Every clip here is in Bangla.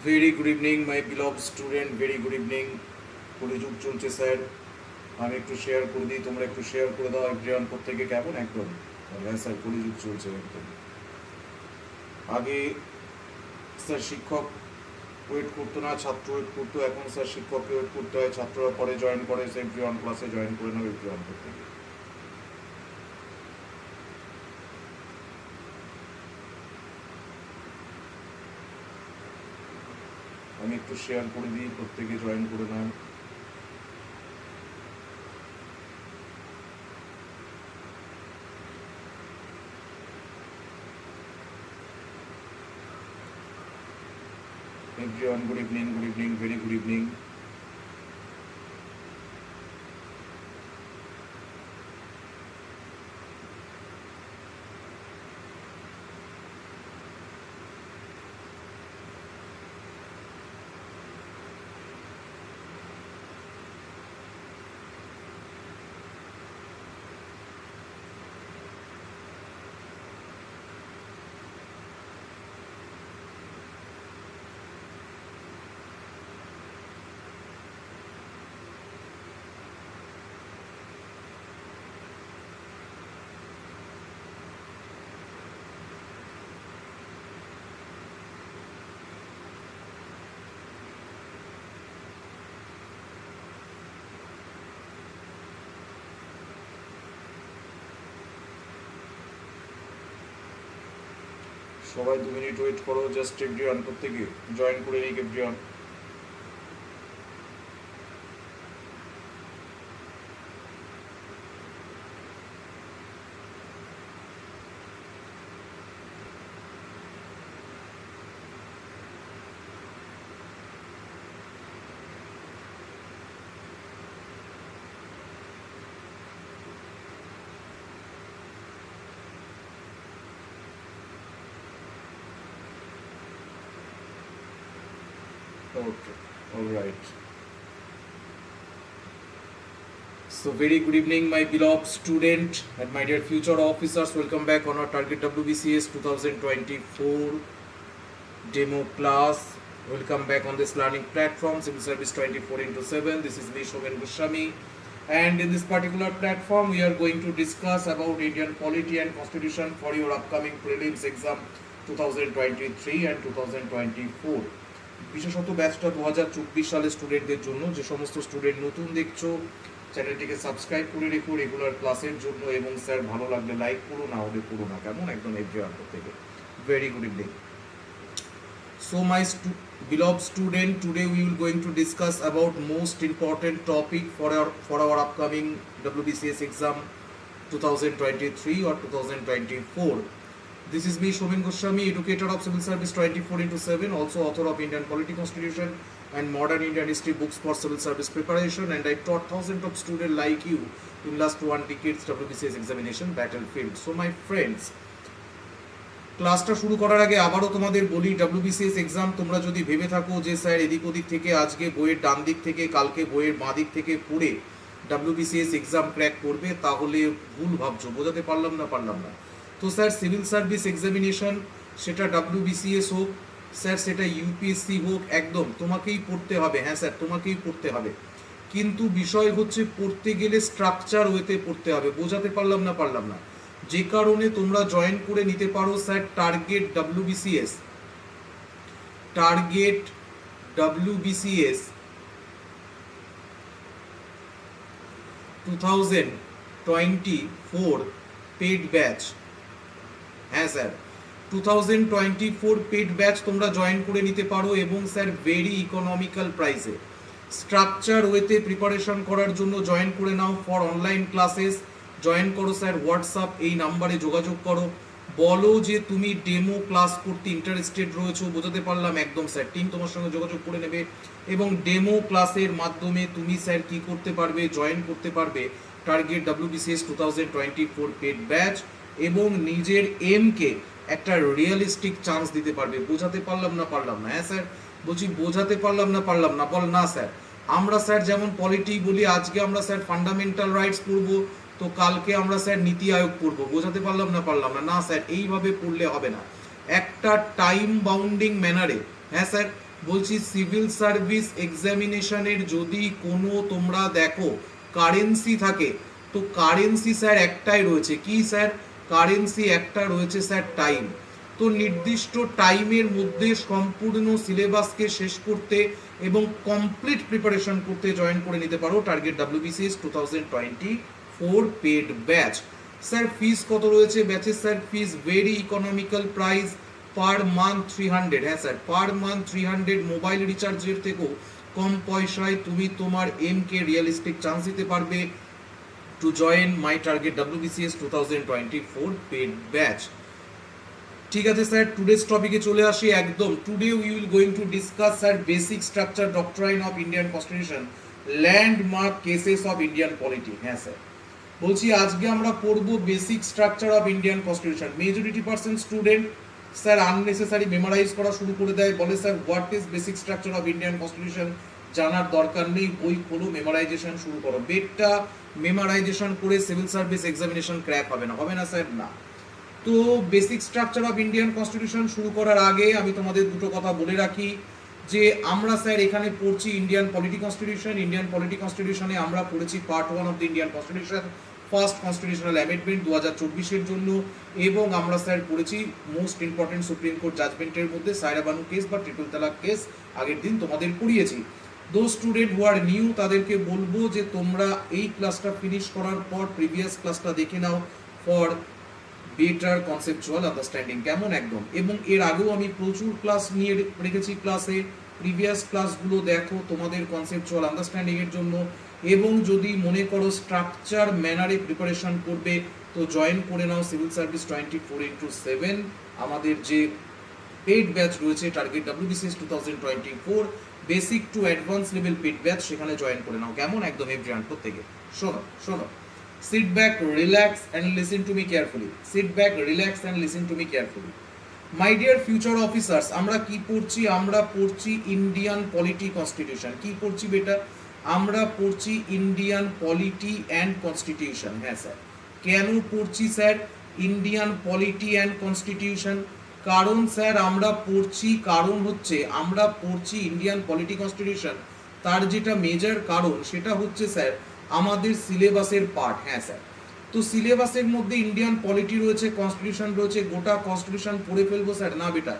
Very good evening, my beloved student. Very good evening. পরিযুগ চলছে স্যার। আমি একটু শেয়ার করে দিই, তোমরা একটু শেয়ার করে দাও। এভরিওয়ান প্রত্যেকে কেমন একদম? হ্যাঁ স্যার, পরিযুগ চলছে একদম। আগে স্যার শিক্ষক ওয়েট করতো না, ছাত্র ওয়েট করতো। এখন স্যার শিক্ষককে ওয়েট করতে হয়, ছাত্ররা পরে জয়েন করে। এভরিওয়ান ক্লাসে জয়েন করে নাও, এভরিওয়ান প্রত্যেকে। আমি একটু শেয়ার করে দিই, প্রত্যেকে জয়েন করে নাও। Everyone, good evening, very good evening. সবাই 2 মিনিট ওয়েট করো, জাস্ট এভরিওয়ান প্রত্যেকে জয়েন করে নিক everyone. Okay, all right. So very good evening, my beloved student and my dear future officers. Welcome back on our target wbcs 2024 demo class. Welcome back on this learning platform, civil service 24/7. This is me, Shomen Goswami, and in this particular platform we are going to discuss about Indian polity and constitution for your upcoming prelims exam 2023 and 2024. বিশেষত ব্যাচটা 2024 সালের স্টুডেন্টদের জন্য। যে সমস্ত স্টুডেন্ট নতুন দেখছো, চ্যানেলটিকে সাবস্ক্রাইব করে রেখো রেগুলার ক্লাসের জন্য, এবং স্যার ভালো লাগলে লাইক করো, না হলে করো না, কেমন একদম এভরিওয়ান থেকে। Very good evening. So my beloved student, today we will going to discuss about most important topic for our upcoming WBCS exam 2023 or 2024. This is me, Shomen Goswami, educator of Civil Service 24/7, also author of Indian Polity Constitution and Modern Indian History books for civil service preparation, and I taught thousands of students like you in last 1 decades WBCS examination battlefield. So my friends, ক্লাসটা শুরু করার আগে আবারও তোমাদের বলি, WBCS এক্সাম তোমরা যদি ভেবে থাকো যে স্যার এদিক ওদিক থেকে আজকে বইয়ের ডান দিক থেকে কালকে বইয়ের বাঁ দিক থেকে পড়ে WBCS এক্সাম ক্র্যাক করবে, তাহলে ভুল ভাবছো। বোঝাতে পারলাম না। তো স্যার সিভিল সার্ভিস এক্সামিনেশন, সেটা WBCS হোক স্যার, সেটা ইউপিএসসি হোক, একদম তোমাকেই পড়তে হবে। হ্যাঁ স্যার, তোমাকেই পড়তে হবে, কিন্তু বিষয় হচ্ছে পড়তে গেলে স্ট্রাকচার ওয়েতে পড়তে হবে। বোঝাতে পারলাম না। যে কারণে তোমরা জয়েন করে নিতে পারো sir target WBCS 2024 paid batch. হ্যাঁ স্যার, 2024 পেড ব্যাচ তোমরা জয়েন করে নিতে পারো, এবং স্যার ভেরি ইকোনমিক্যাল প্রাইসে স্ট্রাকচার ওয়েতে প্রিপারেশন করার জন্য জয়েন করে নাও। ফর অনলাইন ক্লাসেস জয়েন করো স্যার, হোয়াটসঅ্যাপ এই নাম্বারে যোগাযোগ করো, বলো যে তুমি ডেমো ক্লাস করতে ইন্টারেস্টেড রয়েছো। বোঝাতে পারলাম একদম স্যার, টিম তোমার সঙ্গে যোগাযোগ করে নেবে, এবং ডেমো ক্লাসের মাধ্যমে তুমি স্যার কি করতে পারবে, জয়েন করতে পারবে টার্গেট WBCS 2024 পেড ব্যাচ, এবং নিজের এমকে একটা রিয়েলিস্টিক চান্স দিতে পারবে। বোঝাতে পারলাম না। হ্যাঁ স্যার, বলছি বোঝাতে পারলাম না। বল না স্যার, আমরা স্যার যেমন পলিটি বলি, আজকে আমরা স্যার ফান্ডামেন্টাল রাইটস পড়বো, তো কালকে আমরা স্যার নীতি আয়োগ পড়বো। বোঝাতে পারলাম না স্যার, এইভাবে পড়লে হবে না। একটা টাইম বাউন্ডিং ম্যানারে, হ্যাঁ স্যার, বলছি সিভিল সার্ভিস এক্সামিনেশনের যদি কোনো তোমরা দেখো কারেন্সি থাকে, তো কারেন্সি স্যার একটাই রয়েছে, কি স্যার? কারেন্সি একটা রয়েছে স্যার টাইম। তো নির্দিষ্ট টাইমের মধ্যে সম্পূর্ণ সিলেবাসকে শেষ করতে এবং কমপ্লিট প্রিপারেশন করতে জয়েন করে নিতে পারো target WBCS 2024 paid batch. Sir fees কত রয়েছে ব্যাচের? Sir fees very economical price, per month 300। হ্যাঁ স্যার, পার মান্থ 300। মোবাইল রিচার্জের থেকেও কম পয়সায় তুমি তোমার কে রিয়েলিস্টিক চান্স দিতে পারবে to join my target WBCS 2024 paid batch. ঠিক আছে স্যার, টুডেস টপিকে চলে আসি একদম। Today we will going to discuss sir basic structure doctrine of Indian Constitution, landmark cases of Indian polity. হ্যাঁ স্যার, বলছি আজকে আমরা পড়বো basic structure of Indian Constitution. Majority percent student sir unnecessary memorise করা শুরু করে দেয়, বলে sir what is basic structure of Indian Constitution, জানার দরকার নেই, বই খোলো, মেমোরাইজেশন শুরু করো। বেডটা মেমোরাইজেশন করে সিভিল সার্ভিস এক্সামিনেশন ক্র্যাক হবে না, হবে না স্যার? না। তো basic structure of Indian constitution শুরু করার আগে আমি তোমাদের দুটো কথা বলে রাখি যে আমরা স্যার এখানে পড়ছি Indian polity constitution. Indian polity কনস্টিটিউশনে আমরা পড়েছি part 1 of the Indian constitution, first constitutional amendment 2024-এর জন্য, এবং আমরা স্যার পড়েছি মোস্ট ইম্পর্টেন্ট সুপ্রিম কোর্ট জাজমেন্টের মধ্যে সায়রা বানু কেস বা ট্রিপল তালাক কেস আগের দিন তোমাদের পড়িয়েছি। দো স্টুডেন্ট হু আর নিউ তাদেরকে বলবো যে তোমরা এই ক্লাসটা ফিনিশ করার পর প্রিভিয়াস ক্লাসটা দেখে নাও ফর বেটার কনসেপচুয়াল আন্ডারস্ট্যান্ডিং। কেমন? একদম। এবং এর আগেও আমি প্রচুর ক্লাস নিয়ে রেখেছি ক্লাসে, প্রিভিয়াস ক্লাসগুলো দেখো তোমাদের কনসেপচুয়াল আন্ডারস্ট্যান্ডিং এর জন্য। এবং যদি মনে করো স্ট্রাকচার ম্যানারে প্রিপারেশন করবে তো জয়েন করে নাও সিভিল সার্ভিস 24x7 আমাদের যে পেড ব্যাচ রয়েছে target WBCS 2024 basic to advance level paid batch, সেখানে জয়েন করে নাও। কেমন? একদম এভরিওয়ান প্রত্যেকে শোনো শোনো। Sit back, relax and listen to me carefully. Sit back, relax and listen to me carefully. My dear future officers, আমরা কি পড়ছি? আমরা পড়ছি ইন্ডিয়ান পলিটি কনস্টিটিউশন। কি পড়ছি বেটা? আমরা পড়ছি ইন্ডিয়ান পলিটি অ্যান্ড কনস্টিটিউশন। হ্যাঁ স্যার, কেন পড়ছি sir Indian polity and constitution? কারণ স্যার আমরা পড়ছি, কারণ হচ্ছে আমরা পড়ছি ইন্ডিয়ান পলিটি কনস্টিটিউশন, তার যেটা মেজর কারণ সেটা হচ্ছে স্যার আমাদের সিলেবাসের পার্ট। হ্যাঁ স্যার, তো সিলেবাসের মধ্যে ইন্ডিয়ান পলিটি রয়েছে, কনস্টিটিউশন রয়েছে। গোটা কনস্টিটিউশন পড়ে ফেলবো স্যার? না বেটা,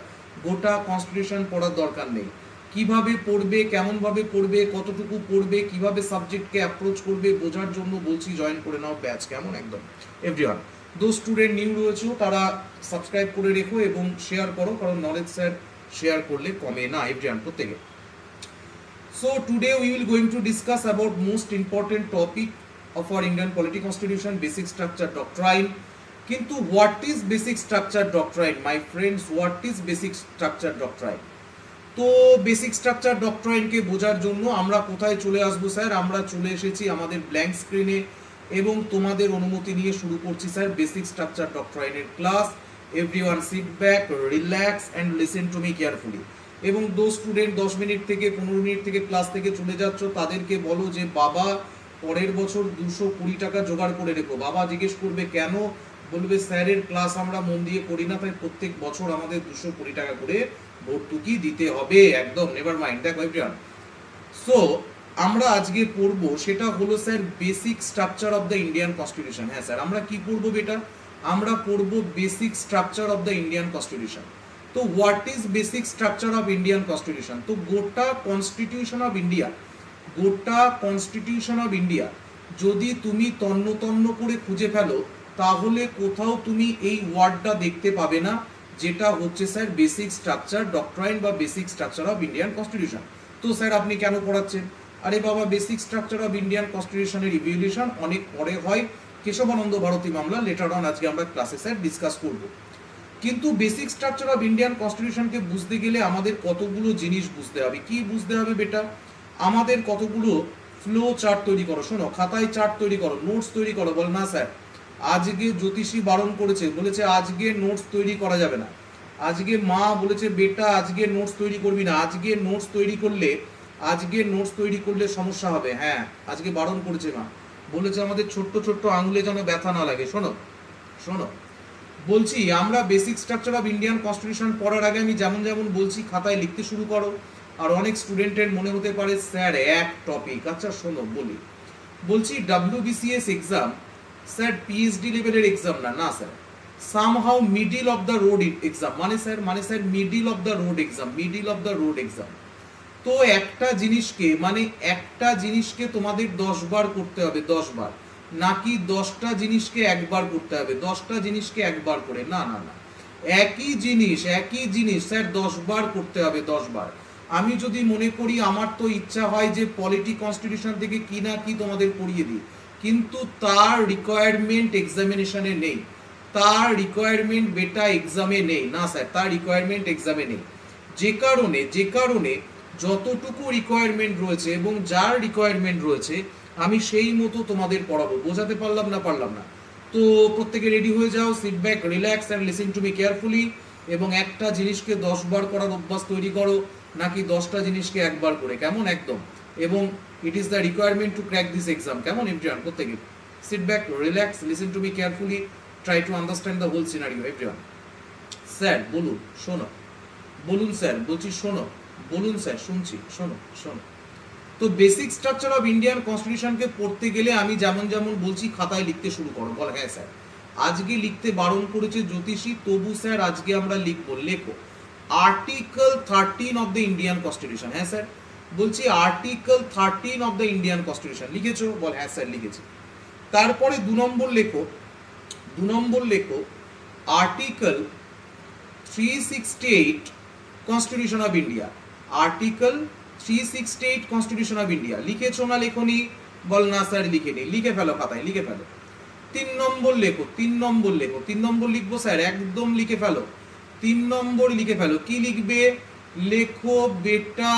গোটা কনস্টিটিউশন পড়ার দরকার নেই। কিভাবে পড়বে, কেমনভাবে পড়বে, কতটুকু পড়বে, কিভাবে সাবজেক্টকে অ্যাপ্রোচ করবে বোঝার জন্য বলছি জয়েন করে নাও ব্যাচ। কেমন? একদম এভরিওয়ান। দো স্টুডেন্ট নিউ রয়েছে তারা সাবস্ক্রাইব করে রেখো এবং শেয়ার করো, কারণ নলেজ স্যার শেয়ার করলে কমে না এভরিওয়ান প্রত্যেকে। So today we will going to discuss about most important topic of our Indian polity constitution, basic structure doctrine. কিন্তু what is basic structure doctrine, my friends? What is basic structure doctrine? তো বেসিক স্ট্রাকচার ডক্ট্রাইনকে বোঝার জন্য আমরা কোথায় চলে আসবো স্যার? আমরা চলে এসেছি আমাদের ব্ল্যাঙ্ক স্ক্রিনে এবং তোমাদের অনুমতি নিয়ে শুরু করছি স্যার বেসিক স্ট্রাকচার ডক্ট্রাইনের class. Everyone sit back, relax and listen to me carefully. এবং দো স্টুডেন্ট 10 মিনিট থেকে 15 মিনিট থেকে ক্লাস থেকে চলে যাচ্ছ তাদেরকে বলো যে বাবা পরের বছর 220 টাকা জোগাড় করে রেখো। বাবা জিজ্ঞেস করবে কেন? বলবে স্যারের ক্লাস আমরা মন দিয়ে করি না, তাই প্রত্যেক বছর আমাদের 220 টাকা করে ভর্তুকি দিতে হবে। একদম নেভার মাইন্ড। দেখো এভরিওয়ান, সো আমরা আজকে পড়বো সেটা হলো sir basic structure of the Indian constitution. হ্যাঁ স্যার, আমরা কি পড়বো বেটা? আমরা পড়বো basic structure of the Indian constitution. তো what is basic structure of Indian constitution? তো গোটা কনস্টিটিউশন অফ ইন্ডিয়া, গোটা কনস্টিটিউশন অফ ইন্ডিয়া যদি তুমি তন্ন তন্ন করে খুঁজে ফেলো তাহলে কোথাও তুমি এই ওয়ার্ডটা দেখতে পাবে না, যেটা হচ্ছে স্যার বেসিক স্ট্রাকচার ডক্ট্রাইন বা basic structure of Indian constitution. তো স্যার আপনি কেন পড়াচ্ছেন? আরে বাবা, বেসিক স্ট্রাকচার অফ ইন্ডিয়ান কনস্টিটিউশনের ইভ্যালুয়েশন অনেক পরে হয়, কেশবানন্দ ভারতী মামলা, লেটার অন আজকে আমরা ক্লাসে স্যার ডিসকাস করব। কিন্তু বেসিক স্ট্রাকচার অফ ইন্ডিয়ান কনস্টিটিউশনকে বুঝতে গেলে আমাদের কতগুলো জিনিস বুঝতে হবে। কি বুঝতে হবে বেটা? আমাদের কতগুলো ফ্লো চার্ট তৈরি করো। শোনো, খাতায় চার্ট তৈরি করো, নোটস তৈরি করো। বল না স্যার আজকে জ্যোতিষী বারণ করেছে, বলেছে আজকে নোটস তৈরি করা যাবে না। আজকে মা বলেছে বেটা আজকে নোটস তৈরি করবি না, আজকে নোটস তৈরি করলে সমস্যা হবে। হ্যাঁ, আজকে বারণ করেছে মা, বলেছে আমাদের ছোট্ট ছোট্ট আঙুলে যেন ব্যথা না লাগে। শোনো শোনো, বলছি আমরা basic structure of Indian constitution পড়ার আগে আমি যেমন যেমন বলছি খাতায় লিখতে শুরু করো। আর অনেক স্টুডেন্টের মনে হতে পারে স্যার এক টপিক। আচ্ছা শোনো বলি, বলছি WBCS এক্সাম স্যার পিএইচডি লেভেলের এক্সাম না, না sir, somehow middle of the road exam, মানে sir middle of the road exam, middle of the road exam. তো একটা জিনিসকে তোমাদের 10 বার করতে হবে, 10 বার, নাকি 10টা জিনিসকে একবার করতে হবে, 10টা জিনিসকে একবার করে, না না না, একই জিনিস স্যার 10 বার করতে হবে, 10 বার। আমি যদি মনে করি, আমার তো ইচ্ছা হয় যে পলিটি কনস্টিটিউশন থেকে কি না কি তোমাদের পড়িয়ে দিই, কিন্তু তার রিকোয়ারমেন্ট এক্সামিনেশনে নেই, তার রিকোয়ারমেন্ট বেটা এক্সামে নেই, না স্যার তার রিকোয়ারমেন্ট এক্সামে নেই। যে কারণে যতটুকু রিকোয়ারমেন্ট রয়েছে এবং যার রিকোয়ারমেন্ট রয়েছে আমি সেই মতো তোমাদের পড়াবো। বোঝাতে পারলাম না? তো প্রত্যেকে রেডি হয়ে যাও, sit back, relax and listen to me carefully, এবং একটা জিনিসকে 10 বার করার অভ্যাস তৈরি করো, নাকি 10টা জিনিসকে একবার করে, কেমন একদম। এবং it is the requirement to crack this exam, কেমন এভরিওয়ান? প্রত্যেকে sit back, relax, listen to me carefully, try to understand the whole scenario everyone. Sir বলুন, শোনো, বলুন স্যার, বলছি শোনো, বলুন স্যার, শুনছি, শোনো। তো বেসিক স্ট্রাকচার অফ ইন্ডিয়ান কনস্টিটিউশনকে পড়তে গেলে আমি যেমন বলছি খাতায় লিখতে শুরু করো। বল হ্যাঁ স্যার, আজকে লিখতে বারণ করেছে জ্যোতিষী, তবু স্যার আজকে আমরা লিখবো। লেখো article 13 of the Indian constitution. হ্যাঁ স্যার, বলছি article 13 of the Indian constitution. লিখেছো? বল হ্যাঁ স্যার লিখেছি। তারপরে 2 নম্বর লেখো article 368 constitution of India. Article 368 constitution of India. লিখেছো না লেখনি? বল না স্যার লিখেনি। লিখে ফেলো, খাতায় লিখে ফেলো। 3 নম্বর লেখো, 3 নম্বর লিখবো স্যার, একদম লিখে ফেলো। 3 নম্বর লিখে ফেলো। কি লিখবে? লেখো বেটা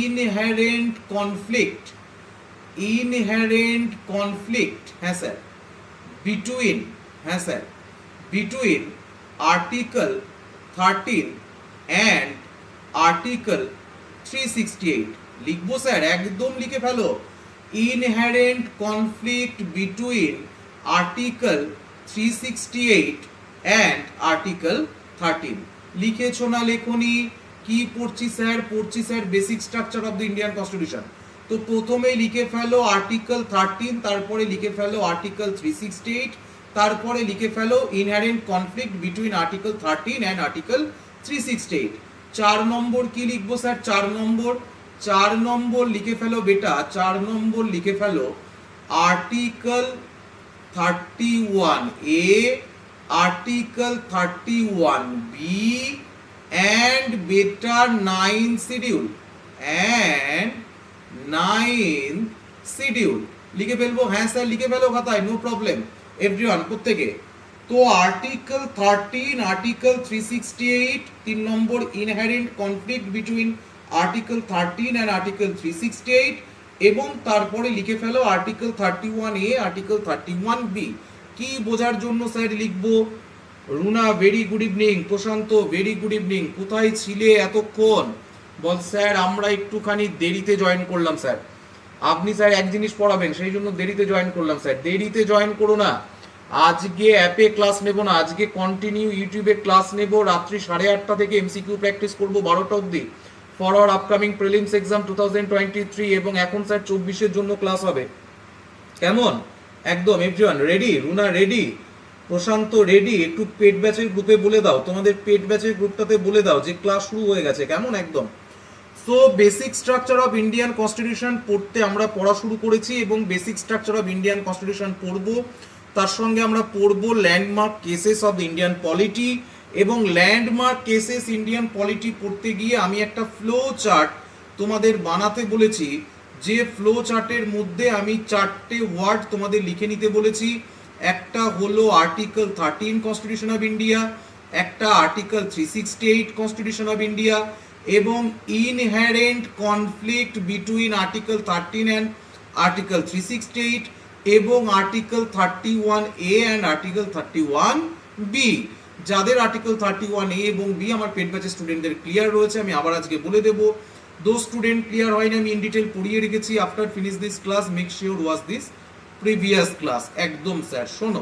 ইনহেরেন্ট কনফ্লিক্ট, হ্যাঁ স্যার, বিটুইন, হ্যাঁ sir, between article 13 and article 368। লিখবো স্যার, একদম লিখে ফেলো। Inherent conflict between article 368 and article 13। লিখেছো না লেখনি? কি পড়ছি স্যার? পড়ছি sir basic structure of the Indian constitution. তো প্রথমে লিখে ফেলো আর্টিকেল 13, তারপরে লিখে ফেলো আর্টিকেল 368, তারপরে লিখে ফেলো inherent conflict between article 13 and article 368। 4 নম্বর কি লিখবো স্যার? 4 নম্বর লিখে ফেলো বেটা, 4 নম্বর লিখে ফেলো article 31A, article 31B and বেটা 9 শিডিউল, and 9 শিডিউল। লিখে ফেলবো? হ্যাঁ স্যার লিখে ফেলো খাতায়, নো প্রবলেম এভরিওয়ান, প্রত্যেকে। তো article 13, article 368, 3 number inherent conflict between article 13 and article 368, এবং তারপরে লিখে ফেলো আর্টিকেল 31A, আর্টিকেল 31B। কি বোঝার জন্য স্যার লিখবো? রুনা ভেরি গুড ইভিনিং, প্রশান্ত ভেরি গুড ইভিনিং, কোথায় ছিলে এতক্ষণ? বল স্যার আমরা একটুখানি দেরিতে জয়েন করলাম স্যার। আপনি স্যার এক জিনিস পড়াবেন, সেই জন্য দেরিতে জয়েন করলাম স্যার। দেরিতে জয়েন করো না, আজকে অ্যাপে ক্লাস নেব না, আজকে কন্টিনিউ ইউটিউবে ক্লাস নেব। রাত্রি 8:30 থেকে এমসিকিউ প্র্যাকটিস করবো 12টা অবধি for our upcoming prelims exam 2023, এবং এখন স্যার 24-এর জন্য ক্লাস হবে, কেমন? একদম এভরিওয়ান রেডি? রুনা রেডি, প্রশান্ত রেডি? একটু পেড ব্যাচের গ্রুপে বলে দাও, তোমাদের পেড ব্যাচের গ্রুপটাতে বলে দাও যে ক্লাস শুরু হয়ে গেছে, কেমন? একদম। So basic structure of Indian constitution পড়তে আমরা পড়া শুরু করেছি, এবং basic structure of Indian constitution পড়বো। তার সঙ্গে আমরা পড়বো landmark cases of Indian polity, এবং ল্যান্ডমার্ক কেসেস ইন্ডিয়ান পলিটি পড়তে গিয়ে আমি একটা ফ্লো চার্ট তোমাদের বানাতে বলেছি, যে ফ্লো চার্টের মধ্যে আমি 4টে ওয়ার্ড তোমাদের লিখে নিতে বলেছি। একটা হলো আর্টিকেল 13 কনস্টিটিউশন অফ ইন্ডিয়া, একটা আর্টিকেল 368 কনস্টিটিউশন অফ ইন্ডিয়া, এবং inherent conflict between article 13 and article 368, এবং article 31A and article 31B। যাদের আর্টিকেল 31A এবং B আমার পেড ব্যাচের স্টুডেন্টদের ক্লিয়ার রয়েছে, আমি আবার আজকে বলে দেবো। দো স্টুডেন্ট ক্লিয়ার হয়নি, আমি ইন ডিটেল পড়িয়ে রেখেছি। After finish this class make sure watch this previous class. একদম স্যার, শোনো।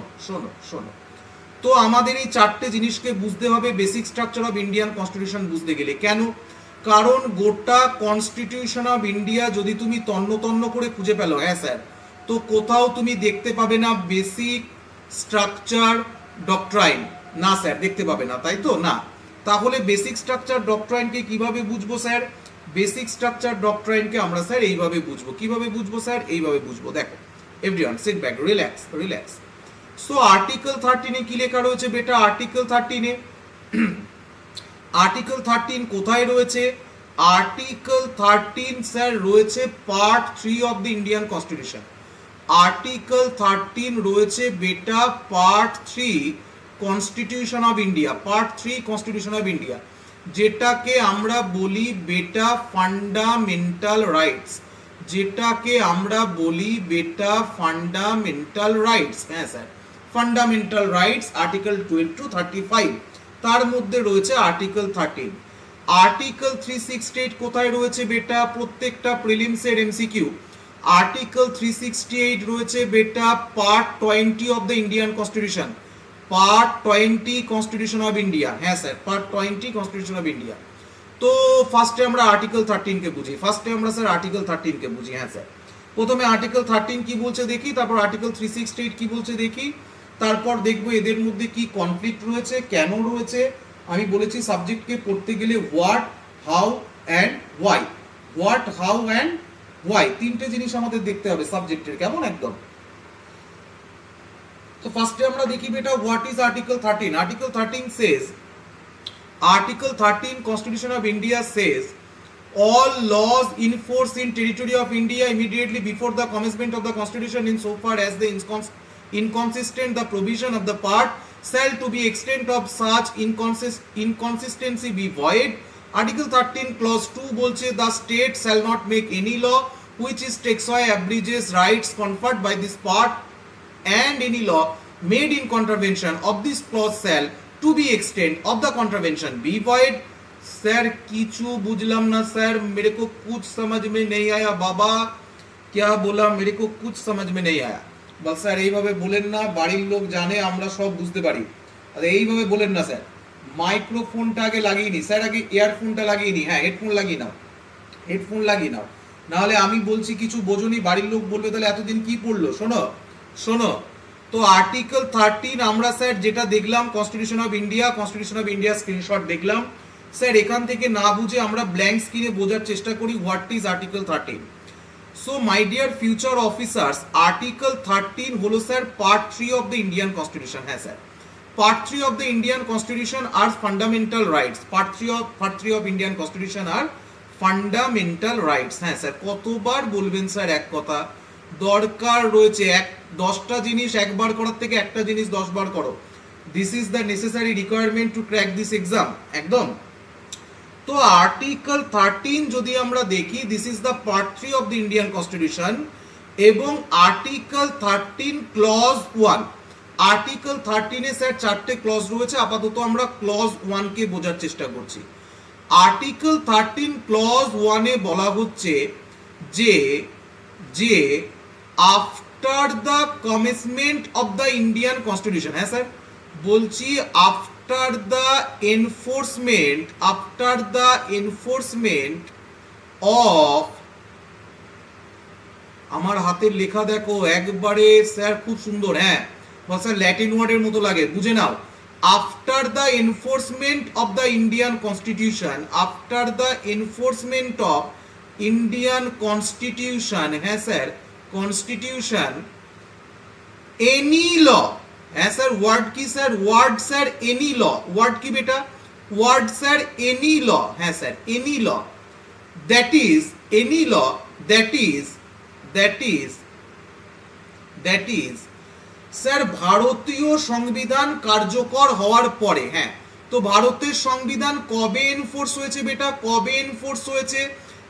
তো আমাদের এই 4টে জিনিসকে বুঝতে হবে basic structure of Indian constitution বুঝতে গেলে। কেন? কারণ গোটা কনস্টিটিউশন অফ ইন্ডিয়া যদি তুমি তন্ন তন্ন করে খুঁজে পেলো, হ্যাঁ স্যার, তো কোথাও তুমি দেখতে পাবে না বেসিক স্ট্রাকচার ডক্ট্রাইন, না স্যার দেখতে পাবে না, তাই তো? না। তাহলে বেসিক স্ট্রাকচার ডক্ট্রাইনকে কিভাবে বুঝবো স্যার? বেসিক স্ট্রাকচার ডক্ট্রাইনকে আমরা স্যার এইভাবে বুঝবো। কিভাবে বুঝবো স্যার? এইভাবে বুঝবো। দেখো everyone sit back, relax relax. So article 13 এ কি লেখা রয়েছে বেটা? আর্টিকেল 13 এ আর্টিকেল 13 কোথায় রয়েছে? আর্টিকেল 13 স্যার রয়েছে part 3 of the Indian constitution. Article 13 রয়েছে বেটা part 3 constitution of India, part 3 constitution of India, যেটাকে আমরা বলি বেটা ফান্ডামেন্টাল রাইটস, যেটাকে আমরা বলি বেটা ফান্ডামেন্টাল রাইটস। হ্যাঁ sir, fundamental rights article 12 to 35, তার মধ্যে রয়েছে আর্টিকেল 13। আর্টিকেল 368 কোথায় রয়েছে বেটা? প্রত্যেকটা প্রিলিমসের এমসিকিউ। আর্টিকেল 368 রয়েছে বেটা part 20 of the Indian constitution, part 20 constitution of India. হ্যাঁ sir, part 20 constitution of India. তো ফার্স্টে আমরা আর্টিকেল 13 কে বুঝি, ফার্স্টে আমরা স্যার আর্টিকেল 13 কে বুঝি। হ্যাঁ স্যার, প্রথমে আর্টিকেল 13 কি বলছে দেখি, তারপর আর্টিকেল 368 কি বলছে দেখি, তারপর দেখবো এদের মধ্যে কি কনফ্লিক্ট রয়েছে, কেন রয়েছে। আমি বলেছি সাবজেক্টকে পড়তে গেলে what, how and why, what, how and why, তিনটে জিনিস আমাদের দেখতে হবে সাবজেক্টের, কেমন একদম। তো ফার্স্টে আমরা দেখি বেটা what is article 13। Article 13 says, Article 13 Constitution of India says, all laws in force in territory of India immediately before the commencement of the Constitution in so far as the inconsistent the provision of the part shall to be extent of such inconsistency be void. Article 13 clause 2 বলছে the state shall not make any law which is takes away abridges rights conferred by this part, and any law made in contravention of this clause shall to be extent of the contravention be void. Sir किचू बुझलाम ना सर, मेरे को कुछ समझ में नहीं आया बाबा, क्या बोला मेरे को कुछ समझ में नहीं आया। बस স্যার এইভাবে বলেন না, বাড়ির লোক জানে আমরা সব বুঝতে পারি, আর এইভাবে বলেন না স্যার। মাইক্রোফোনটা আগে লাগিয়ে নি স্যার, আগে ইয়ারফোনটা লাগিয়ে নি, হ্যাঁ হেডফোন লাগিয়ে নাও, হেডফোন লাগিয়ে নাও, না হলে আমি বলছি কিছু বোঝনি, বাড়ির লোক বলবে তাহলে এতদিন কি পড়লো। শোনো শোনো, তো আর্টিকেল 13 আমরা স্যার যেটা দেখলাম constitution of India, constitution of India screenshot দেখলাম স্যার, এখান থেকে না বুঝে আমরা ব্ল্যাঙ্ক স্ক্রিনে বোঝার চেষ্টা করি what is article 13। So my dear future officers, article 13 হলো sir part 3 of the Indian constitution. হ্যাঁ sir, part 3 of the Indian constitution আর fundamental rights, part 3 of Indian constitution আর ফান্ডামেন্টাল রাইটস। হ্যাঁ স্যার, কতবার বলবেন স্যার এক কথা? দরকার রয়েছে 10টা জিনিস একবার করার থেকে একটা জিনিস 10 বার করো। This is the necessary requirement to crack this exam, একদম। তো আর্টিকেল 13 যদি আমরা দেখি, this is the part 3 of the Indian constitution, এবং আর্টিকেল 13 ক্লজ 1, আর্টিকেল 13 এ স্যার 4টে ক্লজ রয়েছে, আপাতত আমরা ক্লজ 1 কে বোঝার চেষ্টা করছি। আর্টিকেল 13 ক্লজ 1 এ বলা হচ্ছে যে যে after the commencement of the Indian constitution, হ্যাঁ স্যার বলছি, আফটার দ্য এনফোর্সমেন্ট অফ, আমার হাতের লেখা দেখো একবারে স্যার খুব সুন্দর, হ্যাঁ স্যার ল্যাটিন ওয়ার্ডের মতো লাগে, বুঝে নাও। After the enforcement of the Indian constitution, after the enforcement of Indian constitution, হ্যাঁ স্যার কনস্টিটিউশন, এনি ল, হ্যাঁ স্যার ওয়ার্ড কি স্যার? Word sir any law, word কি বেটা? ওয়ার্ড স্যার এনি ল, হ্যাঁ sir any law, that is any law, that is sir ভারতীয় সংবিধান কার্যকর হওয়ার পরে। হ্যাঁ, তো ভারতের সংবিধান কবে এনফোর্স হয়েছে বেটা? কবে এনফোর্স হয়েছে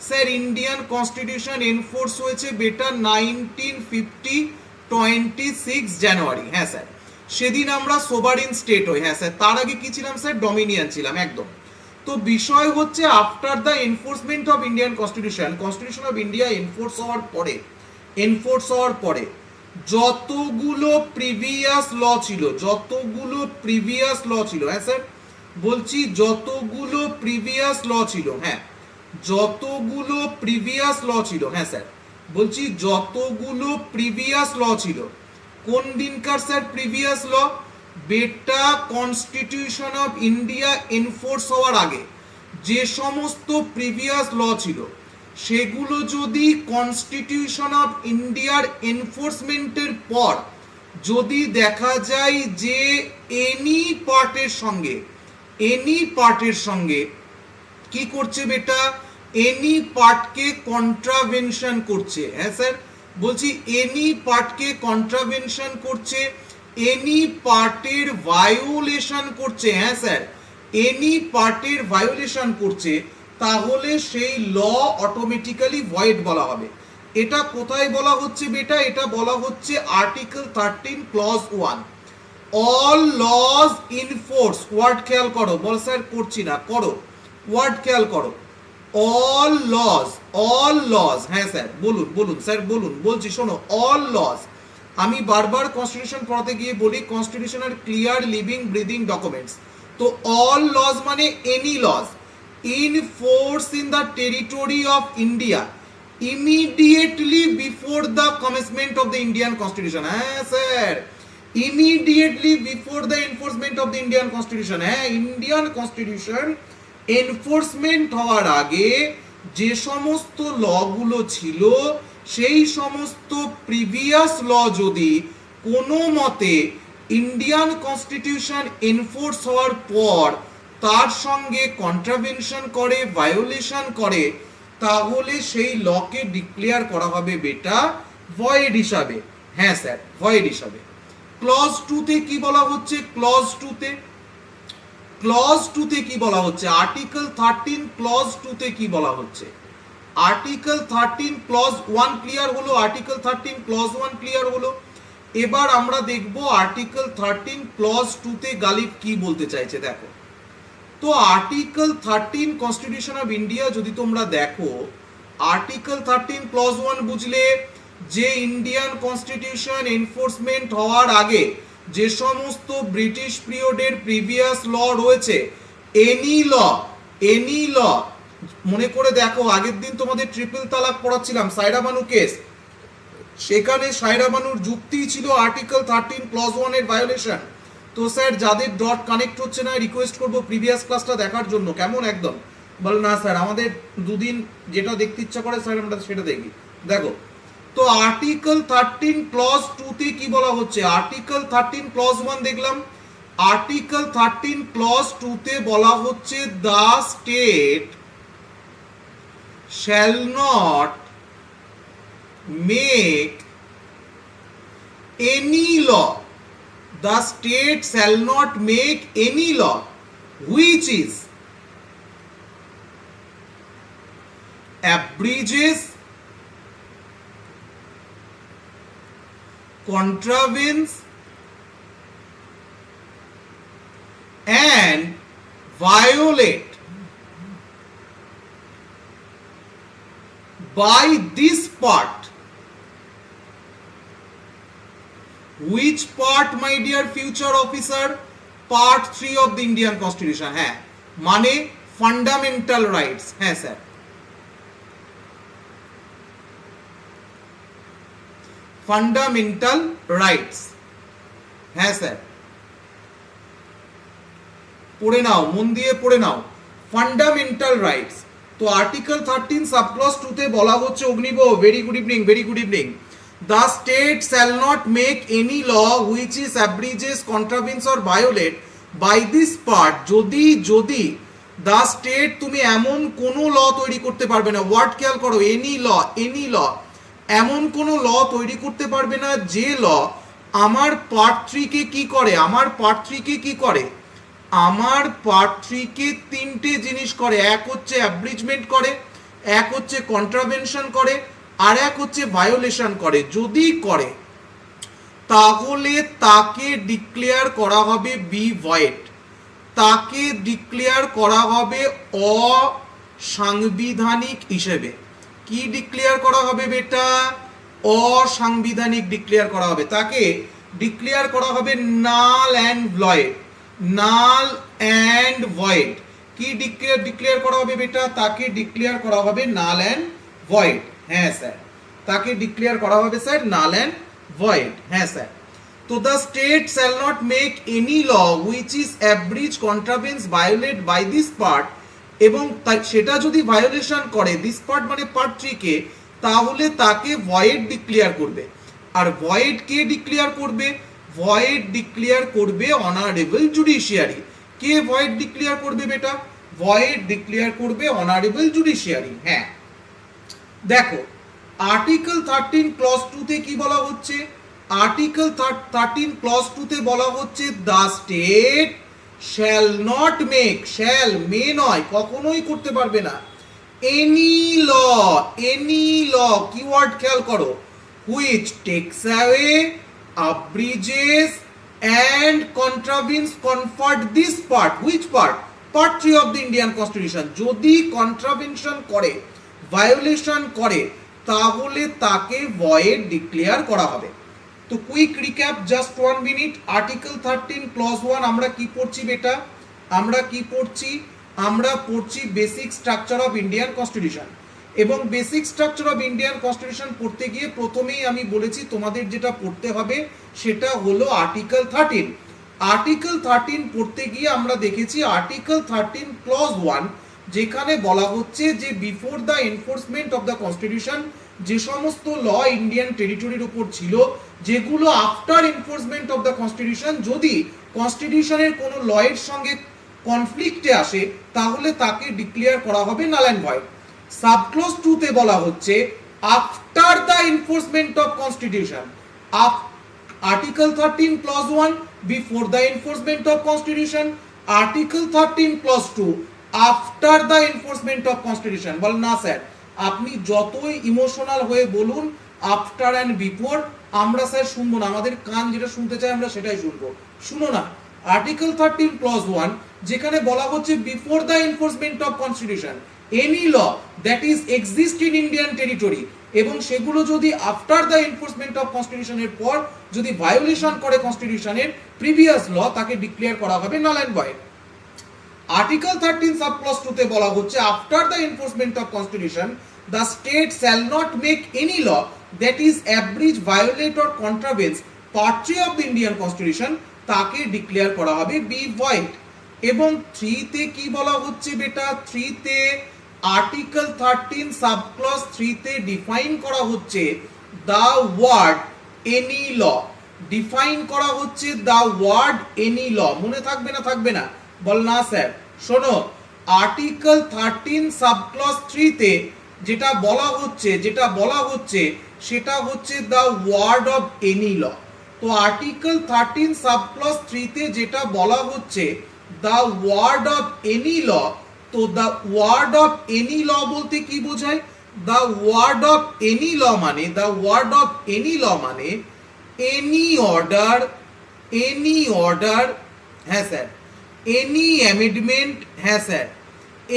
স্যার? ইন্ডিয়ান কনস্টিটিউশন এনফোর্স হয়েছে বেটা 1950 জানুয়ারি। হ্যাঁ স্যার, সেদিন আমরা সোভারিন স্টেট হই। হ্যাঁ স্যার, তার আগে কি ছিলাম স্যার? ডমিনিয়ন ছিলাম, একদম। তো বিষয় হচ্ছে after the enforcement of Indian constitution, constitution of India enforce হওয়ার পরে যতগুলো প্রিভিয়াস ল ছিল, হ্যাঁ স্যার বলছি যতগুলো প্রিভিয়াস ল ছিল, হ্যাঁ যতগুলো প্রিভিয়াস ল ছিল, হ্যাঁ স্যার বলছি যতগুলো প্রিভিয়াস ল ছিল, কোন দিনকার স্যার প্রিভিয়াস ল? বেটা কনস্টিটিউশন অফ ইন্ডিয়া এনফোর্স হওয়ার আগে যে সমস্ত প্রিভিয়াস ল ছিল সেগুলো যদি কনস্টিটিউশন অফ ইন্ডিয়ার এনফোর্সমেন্টের পর যদি দেখা যায় যে এনি পার্টের সঙ্গে কি করছে বেটা, এনি পার্টকে কন্ট্রাভেনশন করছে, হ্যাঁ স্যার বলছি এনি পার্টকে কন্ট্রাভেনশন করছে, এনি পার্টের ভায়োলেশন করছে, হ্যাঁ স্যার এনি পার্টের ভায়োলেশন করছে, তাহলে সেই ল অটোমেটিক্যালি ভয়েড বলা হবে। এটা কোথায় বলা হচ্ছে বেটা? এটা বলা হচ্ছে article 13 clause 1। All laws in force, word খেয়াল করো, বল স্যার করছি না, করো ওয়ার্ড খেয়াল করো, অল লজ, হ্যাঁ স্যার বলুন বলুন স্যার বলুন, বলছি শোনো, অল লজ, আমি বারবার কনস্টিটিউশন পড়াতে গিয়ে বলি কনস্টিটিউশন আর ক্লিয়ার লিভিং ব্রিদিং ডকুমেন্টস, তো অল লজ মানে any lodge in force in the territory of India immediately before the commencement of the Indian Constitution, হ্যাঁ sir immediately before the enforcement of the Indian Constitution, হ্যাঁ ইন্ডিয়ান কনস্টিটিউশন এনফোর্সমেন্ট হওয়ার আগে যে সমস্ত লগুলো ছিল সেই সমস্ত প্রিভিয়াস ল যদি কোনো মতে ইন্ডিয়ান কনস্টিটিউশন এনফোর্স হওয়ার পর তার সঙ্গে কন্ট্রাভেনশন করে, ভায়োলেশন করে, তাহলে সেই লকে ডিক্লেয়ার করা হবে বেটা ভয়েড হিসাবে, হ্যাঁ স্যার ভয়েড হিসাবে। ক্লজ 2 তে কি বলা হচ্ছে? ক্লজ 2 তে কি বলা হচ্ছে? আর্টিকেল 13 ক্লজ 2 তে কি বলা হচ্ছে? আর্টিকেল 13 ক্লজ 1 ক্লিয়ার হলো, আর্টিকেল 13 ক্লজ 1 ক্লিয়ার হলো। এবার আমরা দেখব আর্টিকেল 13 ক্লজ 2 তে গালিব কি বলতে চাইছে, দেখো তো আর্টিকেল 13 কনস্টিটিউশন অফ ইন্ডিয়া যদি তোমরা দেখো, আর্টিকেল 13 ক্লজ 1 বুঝলে যে ইন্ডিয়ান কনস্টিটিউশন এনফোর্সমেন্ট হওয়ার আগে যে সমস্ত ব্রিটিশ পিরিয়ডের প্রিভিয়াস ল রয়েছে, এনি ল, মনে করে দেখো আগের দিন তোমাদের ট্রিপল তালাক পড়াচ্ছিলাম সায়রা বানু কেস, সেখানে সায়রা বানুর যুক্তি ছিল আর্টিকেল 13 ক্লজ 1 এর ভায়োলেশন। তো স্যার যাদের ডট কানেক্ট হচ্ছে না রিকোয়েস্ট করব প্রিভিয়াস ক্লাসটা দেখার জন্য, কেমন একদম বল না স্যার আমাদের দুদিন যেটা দেখতে ইচ্ছা করে স্যার আমরা সেটা দেখি। দেখো তো আর্টিকেল 13 ক্লজ 2 তে কি বলা হচ্ছে? আর্টিকেল 13 ক্লজ 1 দেখলাম, আর্টিকেল 13 ক্লজ 2 তে বলা হচ্ছে the state shall not make any law, the state shall not make any law which is abrogates, contravenes and violate by this part. Which part, my dear future officer? Part 3 of the Indian Constitution, হ্যাঁ মানে ফান্ডামেন্টাল রাইটস, হ্যাঁ স্যার ফান্ডামেন্টাল রাইটস, হ্যাঁ স্যার পড়ে নাও, মন দিয়ে পড়ে নাও, ফান্ডামেন্টাল রাইটস। তো আর্টিকেল 13 সাবক্লজ 2 তে বলা হচ্ছে, Agnib very good evening, very good evening, the state shall not make any law which is abrogates, contravenes or violate by this part, যদি the state তুমি এমন কোনো ল তৈরি করতে পারবে না, ওয়ার্ড খেয়াল করো, এনি ল, এমন কোনো ল তৈরি করতে পারবে না যে ল আমার পার্ট 3 কে কি করে, আমার পার্ট 3 কে কি করে, আমার পার্ট 3 কে তিনটে জিনিস করে, এক হচ্ছে অ্যাব্রিজমেন্ট করে, এক হচ্ছে কন্ট্রাভেনশন করে, আর এক হচ্ছে ভায়োলেশন করে। যদি করে তাহলে তাকে ডিক্লেয়ার করা হবে বি ভয়েড, তাকে ডিক্লেয়ার করা হবে অসাংবিধানিক হিসেবে। কি ডিক্লেয়ার করা হবে বেটা? অসাংবিধানিক ডিক্লেয়ার করা হবে, তাকে ডিক্লেয়ার করা হবে null and void, null and void. কি ডিক্লেয়ার করা হবে বেটা? তাকে ডিক্লেয়ার করা হবে নাল অ্যান্ড ভয়েড। হ্যাঁ স্যার, তাকে ডিক্লেয়ার করা হবে স্যার নাল অ্যান্ড ভয়েড। হ্যাঁ স্যার। তো the state shall not make any law which is abridge contravenes violate by this part, এবং সেটা যদি ভায়োলেশন করে দিস পার্ট মানে পার্ট 3 কে, তাহলে তাকে ভয়েড ডিক্লেয়ার করবে। আর ভয়েড কে ডিক্লেয়ার করবে? ভয়েড ডিক্লেয়ার করবে অনারেবল জুডিশিয়ারি। কে ভয়েড ডিক্লেয়ার করবে বেটা? ভয়েড ডিক্লেয়ার করবে অনারেবল জুডিশিয়ারি। হ্যাঁ দেখো, আর্টিকেল 13 ক্লজ 2 তে কি বলা হচ্ছে? আর্টিকেল 13 ক্লজ 2 তে বলা হচ্ছে the state shall not make, shall may নয়, কখনোই করতে পারবে না, any law, any law keyword খেয়াল করো, which takes away, abridges and contravenes conferred this part. Which part? Part 3 of the Indian Constitution. যদি কন্ট্রাভেনশন করে, ভায়োলেশন করে, তাহলে তাকে ভয়েড ডিক্লেয়ার করা হবে। তো quick recap, just 1 minute. Article 13 clause 1 আমরা কি পড়ছি বেটা? আমরা কি পড়ছি? আমরা পড়ছি basic structure of Indian constitution. এবং basic structure of Indian constitution পড়তে গিয়ে প্রথমেই আমি বলেছি তোমাদের যেটা পড়তে হবে সেটা হলো আর্টিকেল 13। আর্টিকেল 13 পড়তে গিয়ে আমরা দেখেছি আর্টিকেল 13 ক্লজ 1, যেখানে বলা হচ্ছে যে before the enforcement of the constitution যে সমস্ত ল ইন্ডিয়ান টেরিটরির উপর ছিল, যেগুলো after enforcement of the constitution যদি কনস্টিটিউশনের কোনো ল এর সঙ্গে কনফ্লিক্টে আসে, তাহলে তাকে ডিক্লেয়ার করা হবে নাল অ্যান্ড ভয়েড। সাবক্লজ 2 তে বলা হচ্ছে after the enforcement of constitution, article 13 clause 1 before the enforcement of constitution, article 13 clause 2 after the enforcement of constitution. বল না স্যার, আপনি যতই ইমোশনাল হয়ে বলুন আফটার অ্যান্ড বিফোর, আমরা স্যার শুনবো না, আমাদের কান যেটা শুনতে চায় আমরা সেটাই শুনবো। শুনো না, আর্টিকেল 13 ক্লজ 1 যেখানে বলা হচ্ছে before the enforcement of Constitution any law that is exist in Indian territory, এবং সেগুলো যদি আফটার দ্য এনফোর্সমেন্ট অফ কনস্টিটিউশনের পর যদি ভায়োলেশন করে কনস্টিটিউশনের প্রিভিয়াস ল, তাকে ডিক্লেয়ার করা হবে null and void. Article 13 subclause 2 তে বলা হচ্ছে after the enforcement of constitution the state shall not make any law that is abridge, violate or contravenes part 3 of the Indian constitution, তাকে ডিক্লেয়ার করা হবে বি ভয়েড। এবং 3 তে কি বলা হচ্ছে বেটা? 3 তে আর্টিকেল 13 সাবক্লজ 3 তে ডিফাইন করা হচ্ছে the word any law, define করা হচ্ছে দ্য ওয়ার্ড এনি ল। মনে থাকবে না? থাকবে না? বল না স্যার। শোনো, আর্টিকেল 13 সাবক্লজ 3 তে যেটা বলা হচ্ছে সেটা হচ্ছে the word of any law. তো আর্টিকেল 13 সাবক্লজ 3 তে যেটা বলা হচ্ছে the word of any law, তো the word of any law বলতে কি বোঝায়? The word of any law মানে, the word of any law মানে এনি অর্ডার, এনি অর্ডার, হ্যাঁ স্যার, এনি অ্যামেন্ডমেন্ট, হ্যাঁ স্যার,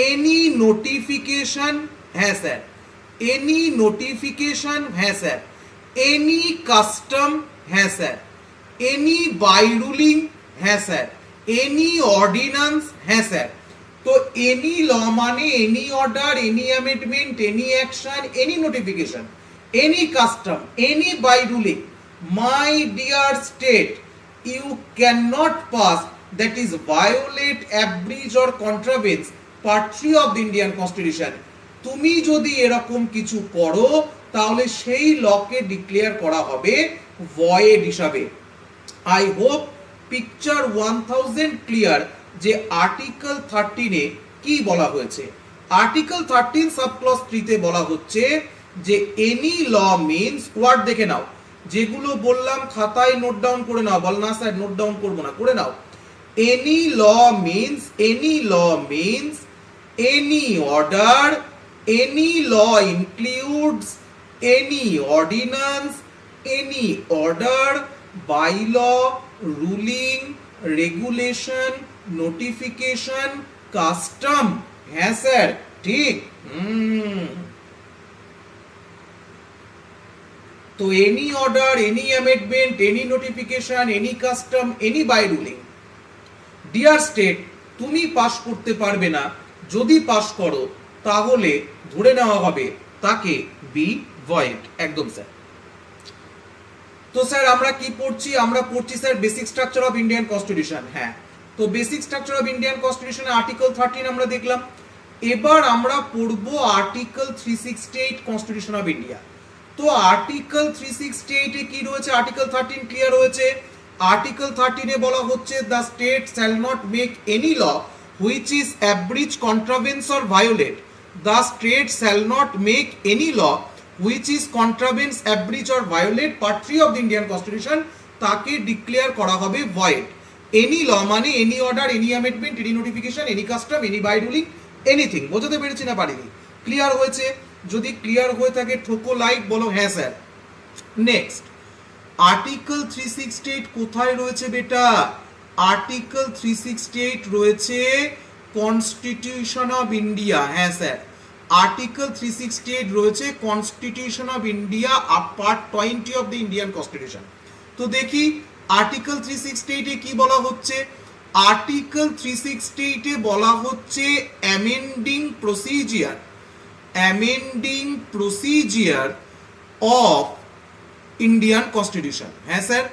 এনি নোটিফিকেশন, হ্যাঁ স্যার, এনি নোটিফিকেশন, হ্যাঁ স্যার, এনি কাস্টম, হ্যাঁ স্যার, এনি বাই রুলিং, হ্যাঁ স্যার, এনি অর্ডিন্যান্স, হ্যাঁ স্যার। তো এনি ল মানে any order, any amendment, any action, any notification, any custom, any by ruling. My dear state, you can not pass that is violate, abridge or contravenes part 3 of the Indian Constitution. তুমি যদি এরকম কিছু করো তাহলে সেই লকে ডিক্লেয়ার করা হবে ভয়েড হিসাবে। আই হোপ পিকচার 1000 ক্লিয়ার যে আর্টিকেল 13 এ কি বলা হয়েছে। আর্টিকেল 13 সাবক্লজ 3 তে বলা হচ্ছে যে এনি ল মিন্স, ওয়ার্ড দেখে নাও, যেগুলো বললাম খাতায় নোট ডাউন করে নাও। বল না স্যার নোট ডাউন করবো না, করে নাও। Any law means any order, any law includes any ordinance, any order, bylaw, ruling, regulation, notification, custom. হ্যাঁ স্যার, ঠিক। তো any order, any amendment, any notification, any custom, any by ruling. Dear state, তুমি পাস করতে পারবে না, যদি পাস করো তাহলে ধরে নেওয়া হবে তাকে বি ভয়েড। একদম স্যার। তো স্যার আমরা কি পড়ছি? আমরা পড়ছি sir basic structure of Indian constitution. হ্যাঁ, তো বেসিক স্ট্রাকচার অফ ইন্ডিয়ান কনস্টিটিউশনে আর্টিকেল 13 আমরা দেখলাম। এবার আমরা পড়ব আর্টিকেল 368 কনস্টিটিউশন অফ ইন্ডিয়া। তো আর্টিকেল 368 এ কি রয়েছে? আর্টিকেল 13 ক্লিয়ার হয়েছে। আর্টিকেল 13 এ বলা হচ্ছে the state shall not make any law which is abridge, contravenes or violate. The state shall not make any law which is contravenes, abridge or violate part 3 of the Indian Constitution, তাকে ডিক্লেয়ার করা হবে void। এনি ল মানে any order, any amendment, any notification, any custom, any by ruling, anything. বোঝাতে পেরেছি না পারিনি? ক্লিয়ার হয়েছে? যদি ক্লিয়ার হয়ে থাকে ঠোকো লাইক, বলো হ্যাঁ স্যার। নেক্সট, আর্টিকেল 368 কোথায় রয়েছে বেটা? আর্টিকেল 368 রয়েছে কনস্টিটিউশন অফ ইন্ডিয়া। হ্যাঁ স্যার, আর্টিকেল 368 রয়েছে constitution of India part 20 of the Indian constitution. তো দেখি আর্টিকেল 368 এ কি বলা হচ্ছে। আর্টিকেল 368 এ বলা হচ্ছে amending procedure, amending procedure of Indian constitution. হ্যাঁ স্যার,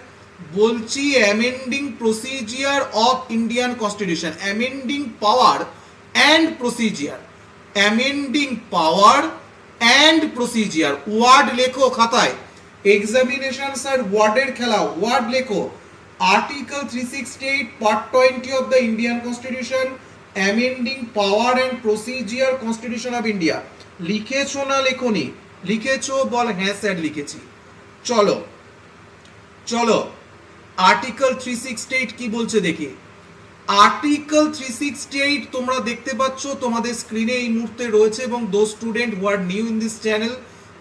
বলছি amending procedure of Indian constitution, amending power and procedure, amending power and procedure. Word লেখো খাতায়, এক্সামিনেশন স্যার ওয়ার্ডের খেলা, ওয়ার্ড লেখো। Article 368 part 20 of the Indian constitution, amending power and procedure constitution of India. লিখেছো না লেখনি? লিখেছো? বল হ্যাঁ স্যার লিখেছি। চলো চলো, আর্টিকেল 368 কি বলছে দেখি। আর্টিকেল 368 তোমরা দেখতে পাচ্ছ তোমাদের স্ক্রিনে এই মুহূর্তে রয়েছে, এবং দো student who are new in this channel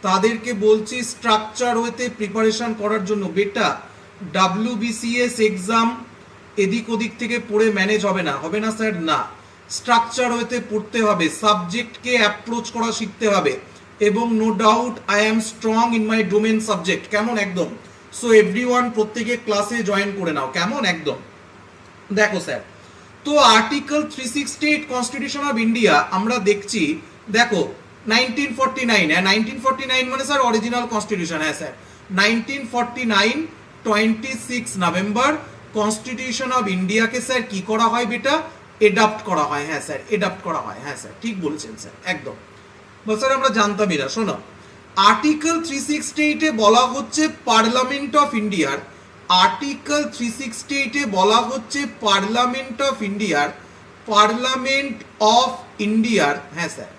তাদেরকে বলছি স্ট্রাকচার হইতে প্রিপারেশন করার জন্য। বেটা wbcs এক্সাম এদিক ওদিক থেকে পড়ে ম্যানেজ হবে না, হবে না স্যার? না, স্ট্রাকচার হইতে পড়তে হবে, সাবজেক্টকে অ্যাপ্রোচ করা শিখতে হবে, এবং no doubt I am strong in my domain subject. কেমন? একদম। সো এভরিওয়ান প্রত্যেকে ক্লাসে জয়েন করে নাও, কেমন? একদম। দেখো স্যার, তো আর্টিকেল 368 কনস্টিটিউশন অফ ইন্ডিয়া আমরা দেখছি। দেখো 1949, হ্যাঁ 1949 মানে স্যার অরিজিনাল কনস্টিটিউশন। হ্যাঁ স্যার, 1949 26 নভেম্বর কনস্টিটিউশন অফ ইন্ডিয়াকে স্যার কি করা হয় বেটা? এডাপ্ট করা হয়। হ্যাঁ স্যার, এডাপ্ট করা হয়। হ্যাঁ স্যার, ঠিক বলেছেন স্যার, একদম। স্যার আমরা জানতামই না। শোনো, আর্টিকেল 368 এ বলা হচ্ছে পার্লামেন্ট অফ ইন্ডিয়ার, আর্টিকেল 368 এ বলা হচ্ছে পার্লামেন্ট অফ ইন্ডিয়ার, পার্লামেন্ট অফ ইন্ডিয়ার, হ্যাঁ স্যার,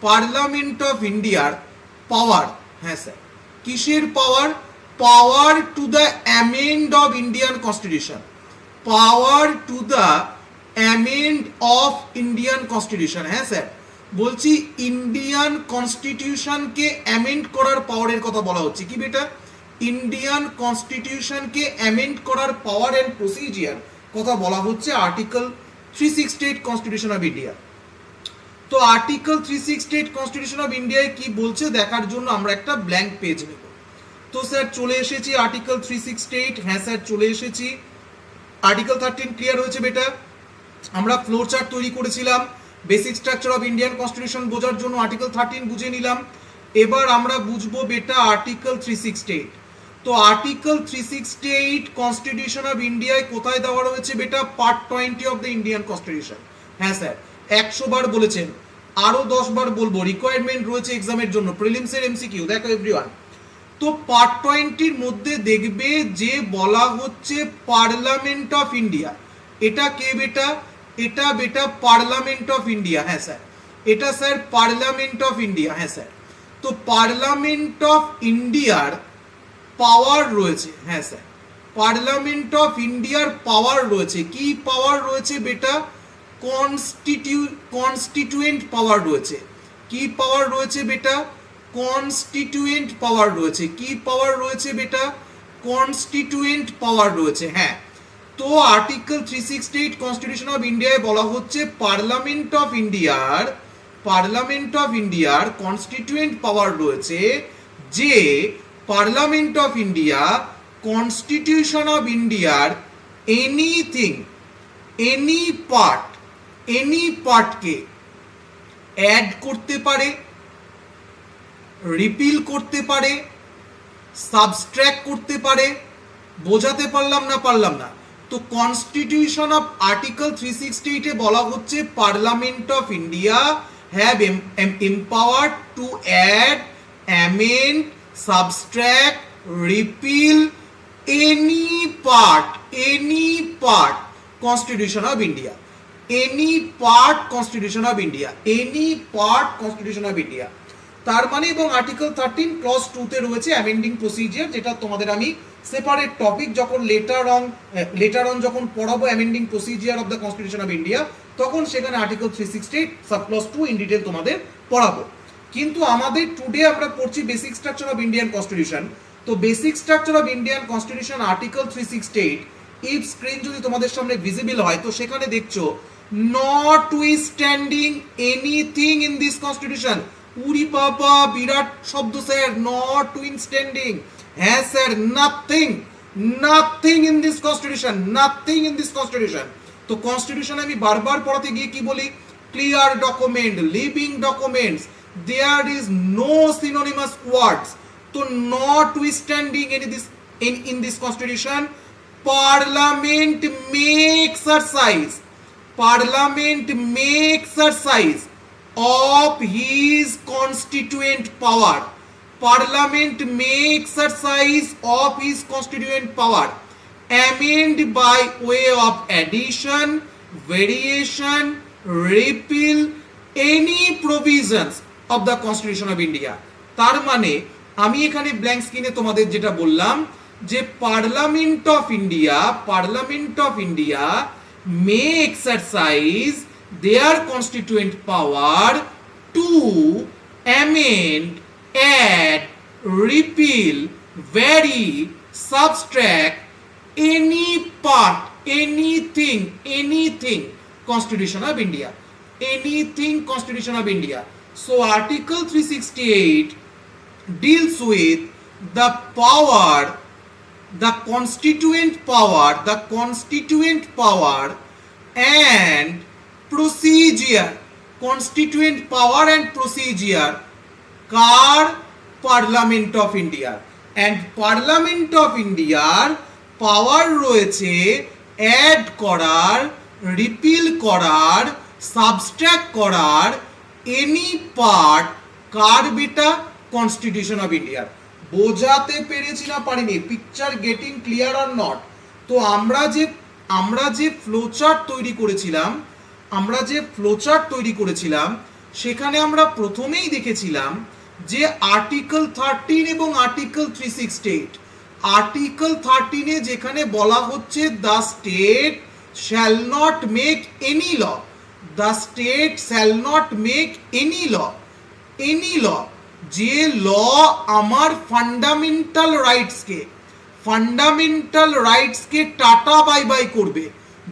পার্লামেন্ট অফ ইন্ডিয়ার পাওয়ার। হ্যাঁ স্যার, কিসের power? Power to the amend of Indian constitution, power to the amend of Indian constitution. হ্যাঁ স্যার, বলছি ইন্ডিয়ান কনস্টিটিউশনকে অ্যামেন্ড করার পাওয়ারের কথা বলা হচ্ছে। কি বেটা? ইন্ডিয়ান কনস্টিটিউশনকে অ্যামেন্ড করার পাওয়ার অ্যান্ড প্রসিজিয়ার কথা বলা হচ্ছে আর্টিকেল 368 কনস্টিটিউশন অফ ইন্ডিয়া। তো আর্টিকেল 368 কনস্টিটিউশন অফ ইন্ডিয়ায় কি বলছে দেখার জন্য আমরা একটা ব্ল্যাঙ্ক পেজ নেব। তো স্যার চলে এসেছি আর্টিকেল 368। হ্যাঁ স্যার চলে এসেছি। আর্টিকেল 13 ক্লিয়ার হয়েছে বেটা। আমরা ফ্লোর চার্ট তৈরি করেছিলাম basic structure of Indian constitution বোঝার জন্য। আর্টিকেল 13 বুঝে নিলাম। এবার আমরা বুঝবো বেটা আর্টিকেল 368। তো আর্টিকেল 368 কনস্টিটিউশন অফ ইন্ডিয়ায় কোথায় দেওয়া রয়েছে বেটা? Part 20 of the Indian constitution. হ্যাঁ স্যার, 100 বার বলেছেন, আরো 10 বার বলবো, রিকোয়ারমেন্ট রয়েছে এক্সামের জন্য, প্রিলিমসের এমসিকিউ। দেখো এভরিওয়ান, তো পার্ট 20 মধ্যে দেখবে যে বলা হচ্ছে পার্লামেন্ট অফ ইন্ডিয়া। এটা কে বেটা? এটা বেটা পার্লামেন্ট অফ ইন্ডিয়া। হ্যাঁ স্যার, এটা স্যার পার্লামেন্ট অফ ইন্ডিয়া। হ্যাঁ স্যার, তো পার্লামেন্ট অফ ইন্ডিয়ার পাওয়ার রয়েছে। হ্যাঁ স্যার, পার্লামেন্ট অফ ইন্ডিয়ার পাওয়ার রয়েছে। কি পাওয়ার রয়েছে বেটা? কনস্টিটিউয়েন্ট পাওয়ার রয়েছে। কি পাওয়ার রয়েছে বেটা? কনস্টিটিউয়েন্ট পাওয়ার রয়েছে। কি পাওয়ার রয়েছে বেটা? কনস্টিটিউয়েন্ট পাওয়ার রয়েছে। হ্যাঁ, তো আর্টিকেল 368 কনস্টিটিউশন অফ ইন্ডিয়ায় বলা হচ্ছে পার্লামেন্ট অফ ইন্ডিয়ার, পার্লামেন্ট অফ ইন্ডিয়ার কনস্টিটিউয়েন্ট পাওয়ার রয়েছে, যে parliament of India constitution of ইন্ডিয়ার এনিথিং, এনি পার্ট এনি পার্টকে অ্যাড করতে পারে, রিপিল করতে পারে, সাবস্ট্র্যাক্ট করতে পারে। বোঝাতে পারলাম না? তো কনস্টিটিউশন অফ আর্টিকেল 368 এ বলা হচ্ছে parliament of India have empowered to add, amend, subtract, repeal any part constitution of India, any part constitution of India. তার মানে এবং আর্টিকেল 13 ক্লজ 2 তে রয়েছে অ্যামেন্ডিং প্রসিজিয়ার, যেটা তোমাদের আমি সেপারেট টপিক যখন লেটার অন যখন পড়াবো amending procedure of the constitution of India, তখন সেখানে article 368 sub clause 2 in detail তোমাদের পড়াবো। কিন্তু আমাদের টুডে আমরা পড়ছি basic structure of Indian constitution. তো basic structure of Indian constitution article 368, if screen যদি তোমাদের সামনে ভিজিবল হয় তো সেখানে দেখছো notwithstanding anything in this constitution. উরি বাবা বিরাট শব্দ স্যার, নটউইথস্ট্যান্ডিং। হ্যাঁ sir, nothing in this constitution. তো কনস্টিটিউশন আমি বারবার পড়াতে গিয়ে কি বলি? Clear document, living documents, there is no synonymous words. তো notwithstanding in this constitution, parliament may exercise of his constituent power. Parliament may exercise of his constituent power, amend by way of addition, variation, repeal any provisions of the Constitution of India. তার মানে আমি এখানে ব্ল্যাঙ্ক স্ক্রিনে তোমাদের যেটা বললাম যে parliament of India may exercise their constituent power to amend, add, repeal, vary, subtract any part, anything Constitution of India. So Article 368 deals with the power, the constituent power and procedure, car? Parliament of India. and parliament of ইন্ডিয়ার পাওয়ার রয়েছে অ্যাড করার, রিপিল করার, সাবস্ট্র্যাক্ট করার এনি পার্ট। কার বেটা? কনস্টিটিউশন অফ ইন্ডিয়ার। বোঝাতে পেরেছি না পারিনি? Picture getting clear or not? তো আমরা যে ফ্লোচার্ট তৈরি করেছিলাম সেখানে আমরা প্রথমেই দেখেছিলাম যে আর্টিকেল 13 এবং আর্টিকেল 368। আর্টিকেল 13 এ যেখানে বলা হচ্ছে the state shall not make any law, যে ল আমার ফান্ডামেন্টাল রাইটসকে টাটা বাই বাই করবে,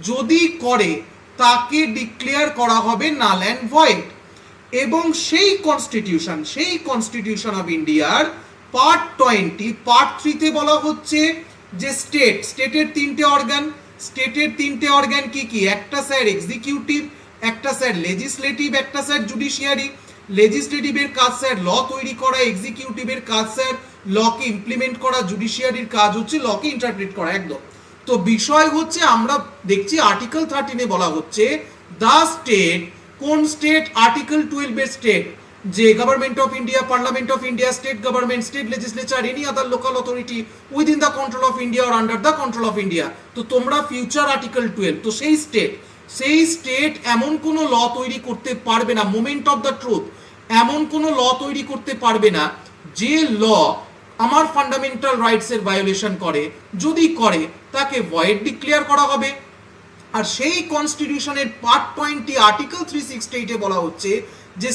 যদি করে তাকে ডিক্লেয়ার করা হবে নাল অ্যান্ড ভয়েড। এবং সেই কনস্টিটিউশন অফ ইন্ডিয়ার পার্ট 20 পার্ট 3 তে বলা হচ্ছে যে স্টেটের তিনটে অর্গান কি? একটা স্যার এক্সিকিউটিভ, একটা স্যার লেজিসলেটিভ, একটা স্যার জুডিশিয়ারি। লেজিসলেটিভের কাজ স্যার ল তৈরি করা, এক্সিকিউটিভের কাজ স্যার লকে ইমপ্লিমেন্ট করা, জুডিশিয়ারির কাজ হচ্ছে লকে ইন্টারপ্রেট করা। একদম। তো বিষয় হচ্ছে আমরা দেখছি আর্টিকেল 13 এ বলা হচ্ছে দ্য স্টেট, কোন স্টেট? আর্টিকেল 12 এর স্টেট, যে government of India, parliament of India, state government, state legislature, any other local authority within the control of India or under the control of India. তো তোমরা ফিউচার আর্টিকেল 12, তো সেই স্টেট এমন কোনো ল তৈরি করতে পারবে না, মোমেন্ট অফ দ্য ট্রুথ, এমন কোনো ল তৈরি করতে পারবে না যে ল আমার ফান্ডামেন্টাল রাইটস এর ভায়োলেশন করে। যদি করে তাকে ভয়েড ডিক্লেয়ার করা হবে। আর সেই কনস্টিটিউশনের পার্ট 20 আর্টিকেল 368 এ বলা হচ্ছে যে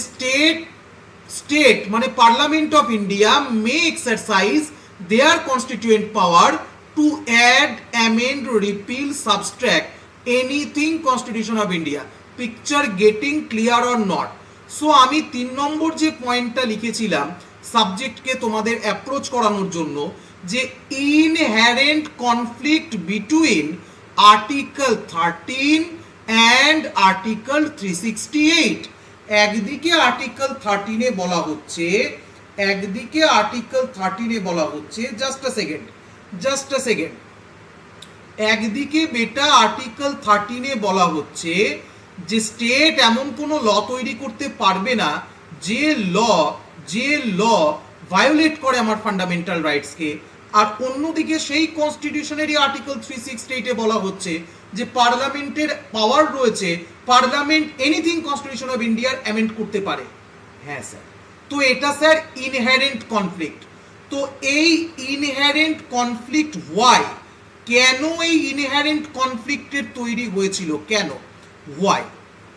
স্টেট মানে parliament of India may exercise their constituent power to add, amend, repeal, subtract anything constitution of India. Picture getting clear or not? So আমি 3 নম্বর যে পয়েন্টটা লিখেছিলাম সাবজেক্টকে তোমাদের অ্যাপ্রোচ করানোর জন্য, যে inherent conflict between article 13 and article 368। একদিকে আর্টিকেল 13-এ বলা হচ্ছে, একদিকে আর্টিকেল 13-এ বলা হচ্ছে, জাস্ট আ সেকেন্ড, একদিকে বেটা আর্টিকেল 13-এ বলা হচ্ছে যে স্টেট এমন কোনো ল তৈরি করতে পারবে না যে ল ভায়োলেট করে আমার ফান্ডামেন্টাল রাইটসকে। আর অন্যদিকে সেই কনস্টিটিউশনেরই আর্টিকেল 368-এ বলা হচ্ছে যে পার্লামেন্টের পাওয়ার রয়েছে, পার্লামেন্ট এনিথিং কনস্টিটিউশন অফ ইন্ডিয়ার অ্যামেন্ড করতে পারে। হ্যাঁ স্যার, তো এটা স্যার ইনহেরেন্ট কনফ্লিক্ট। তো এই ইনহেরেন্ট কনফ্লিক্ট ওয়াই, কেন এই ইনহেরেন্ট কনফ্লিক্টের তৈরি হয়েছিল, কেন, ওয়াই?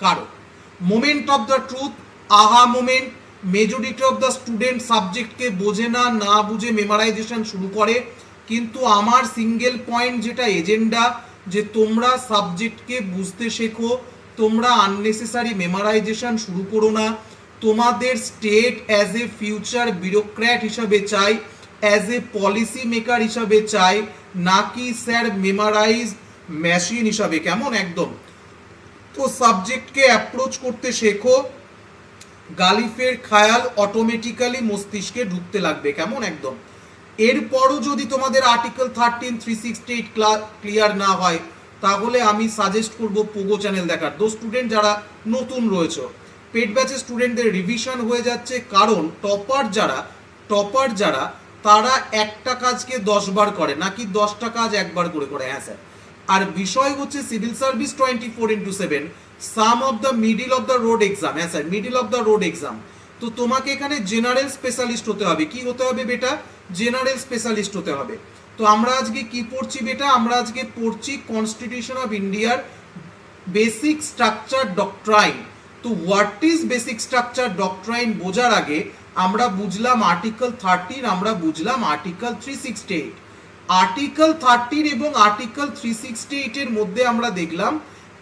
কারণ moment of the truth, aha moment, majority of the student সাবজেক্টকে বোঝে না, না বুঝে মেমোরাইজেশন শুরু করে। কিন্তু আমার সিঙ্গেল পয়েন্ট যেটা এজেন্ডা, যে তোমরা সাবজেক্টকে বুঝতে শেখো, তোমরা আননেসেসারি মেমোরাইজেশন শুরু করো না। তোমাদের state as a future bureaucrat হিসাবে চাই, অ্যাজ এ পলিসি মেকার হিসাবে চাই, নাকি স্যার মেমোরাইজ মেশিন হিসাবে, কেমন একদম। তো সাবজেক্টকে অ্যাপ্রোচ করতে শেখো, গালিফের খায়াল অটোমেটিক্যালি মস্তিষ্কে ঢুকতে লাগবে, কেমন একদম। এরপরও যদি তোমাদের আর্টিকেল 13, 368 ক্লিয়ার না হয়, তাহলে আমি সাজেস্ট করব পোগো চ্যানেল দেখার। দো স্টুডেন্ট যারা নতুন রয়েছে, পেড ব্যাচের স্টুডেন্টদের রিভিশন হয়ে যাচ্ছে, কারণ টপার যারা তারা একটা কাজকে 10 বার করে, নাকি 10টা কাজ একবার করে করে। হ্যাঁ স্যার, আর বিষয় হচ্ছে civil service 24/7, some of the middle of the road exam. হ্যাঁ sir, middle of the road exam. তো তোমাকে এখানে জেনারেল স্পেশালিস্ট হতে হবে। কি হতে হবে বেটা? জেনারেল স্পেশালিস্ট হতে হবে। তো আমরা আজকে কি পড়ছি বেটা? আমরা আজকে পড়ছি কনস্টিটিউশন অফ ইন্ডিয়ার বেসিক স্ট্রাকচার ডক্ট্রাইন। তো হোয়াট ইজ বেসিক স্ট্রাকচার ডক্ট্রাইন বোঝার আগে আমরা বুঝলাম আর্টিকেল 13, আমরা বুঝলাম আর্টিকেল 368। আর্টিকেল 13 এবং আর্টিকেল 368 এর মধ্যে আমরা দেখলাম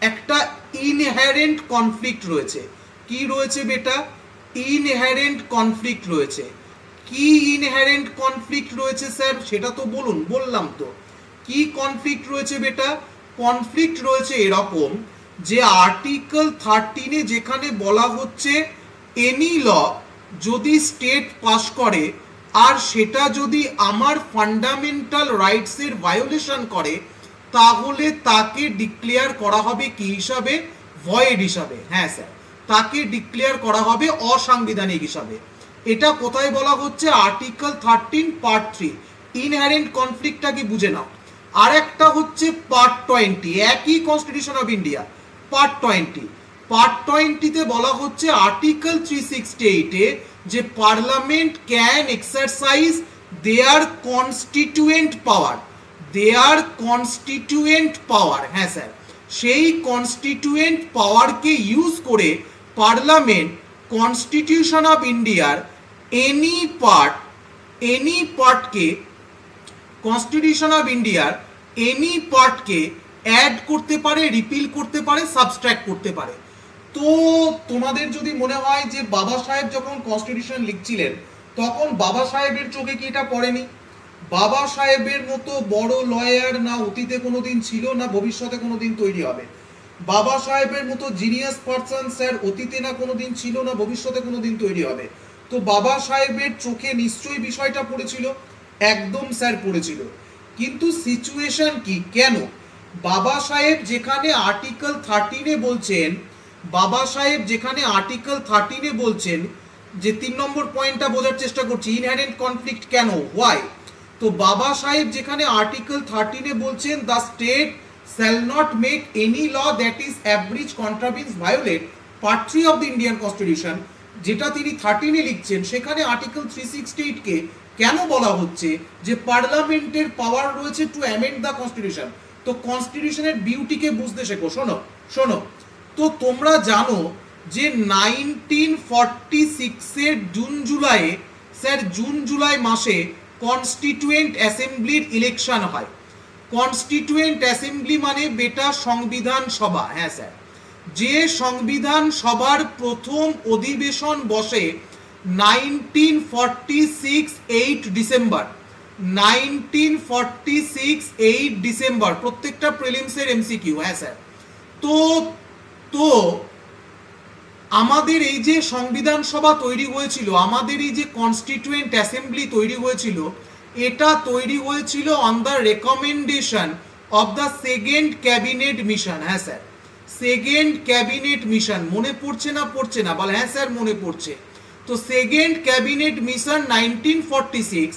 একটা ইনহেরেন্ট কনফ্লিক্ট রয়েছে। কি রয়েছে বেটা? ইনহেরেন্ট কনফ্লিক্ট রয়েছে। কি ইনহেরেন্ট কনফ্লিক্ট রয়েছে স্যার? সেটা তো বলুন। বললাম তো, কি কনফ্লিক্ট রয়েছে বেটা? কনফ্লিক্ট রয়েছে এরকম যে আর্টিকেল 13-এ যেখানে বলা হচ্ছে এনি ল যদি স্টেট পাস করে আর সেটা যদি আমার ফান্ডামেন্টাল রাইটসের ভায়োলেশন করে, তাহলে তাকে ডিক্লেয়ার করা হবে কি হিসাবে? ভয়েড হিসাবে। হ্যাঁ স্যার, তাকে ডিক্লেয়ার করা হবে অসাংবিধানিক হিসাবে। এটা কোথায় বলা হচ্ছে? Article 13 part 3। ইনহেরেন্ট কনফ্লিক্টটা কি বুঝে নাও। আর একটা হচ্ছে পার্ট 20, একই constitution of India, part 20। Part 20-তে বলা হচ্ছে আর্টিকেল 368-এ যে parliament can exercise their constituent power, their constituent power. হ্যাঁ স্যার, সেই কনস্টিটিউয়েন্ট পাওয়ারকে ইউজ করে পার্লামেন্ট কনস্টিটিউশন অফ ইন্ডিয়ার এনি পার্টকে, কনস্টিটিউশন অফ ইন্ডিয়ার এনি পার্টকে অ্যাড করতে পারে, রিপিল করতে পারে, সাবস্ট্রাক্ট করতে পারে। তো তোমাদের যদি মনে হয় যে বাবা সাহেব যখন কনস্টিটিউশন লিখছিলেন তখন বাবা সাহেবের চোখে কি এটা পড়েনি? বাবা সাহেবের মতো বড় লয়ার না অতীতে কোনোদিন ছিল, না ভবিষ্যতে কোনোদিন তৈরি হবে। বাবা সাহেবের মতো জিনিয়াস পারসন স্যার অতীতে না কোনোদিন ছিল, না ভবিষ্যতে কোনোদিন তৈরি হবে। তো বাবা সাহেবের চোখে নিশ্চয়ই বিষয়টা পড়েছিল, একদম স্যার পড়েছিল। কিন্তু সিচুয়েশন কি, কেন বাবা সাহেব যেখানে আর্টিকেল 13-এ বলছেন, বাবা সাহেব যেখানে আর্টিকেল 13-এ বলছেন, যে 3 নম্বর পয়েন্টটা বোঝার চেষ্টা করছি, ইনহেরেন্ট কনফ্লিক্ট কেন, হোয়াই। তো বাবা সাহেব যেখানে আর্টিকেল 13-এ বলছেন the state shall not make any law that is abridge, contravenes, violate part 3 of the Indian Constitution, যেটা তিনি 13-এ লিখছেন, সেখানে আর্টিকেল 368-কে কেন বলা হচ্ছে যে পার্লামেন্টের পাওয়ার রয়েছে টু অ্যামেন্ড দ্য কনস্টিটিউশন। তো কনস্টিটিউশনের বিউটিকে বুঝতে শেখো। শোনো, তো তোমরা জানো যে 1946-এর জুন জুলাই মাসে কনস্টিটিউয়েন্ট অ্যাসেম্বলির ইলেকশন হয়। কনস্টিটিউয়েন্ট অ্যাসেম্বলি মানে বেটা সংবিধান সভা। হ্যাঁ স্যার, যে সংবিধান সভার প্রথম অধিবেশন বসে 1946 ডিসেম্বর, 1946 প্রত্যেকটা প্রিলিমসের এমসিকিউ। হ্যাঁ স্যার, তো তো আমাদের এই যে সংবিধান সভা তৈরি হয়েছিল, আমাদের এই যে কনস্টিটিউয়েন্ট অ্যাসেম্বলি তৈরি হয়েছিল, এটা তৈরি হয়েছিল on the recommendation of the second cabinet mission. হ্যাঁ স্যার, সেকেন্ড ক্যাবিনেট মিশন। মনে পড়ছে না? পড়ছে না? বলে হ্যাঁ স্যার মনে পড়ছে। তো সেকেন্ড ক্যাবিনেট মিশন 1946,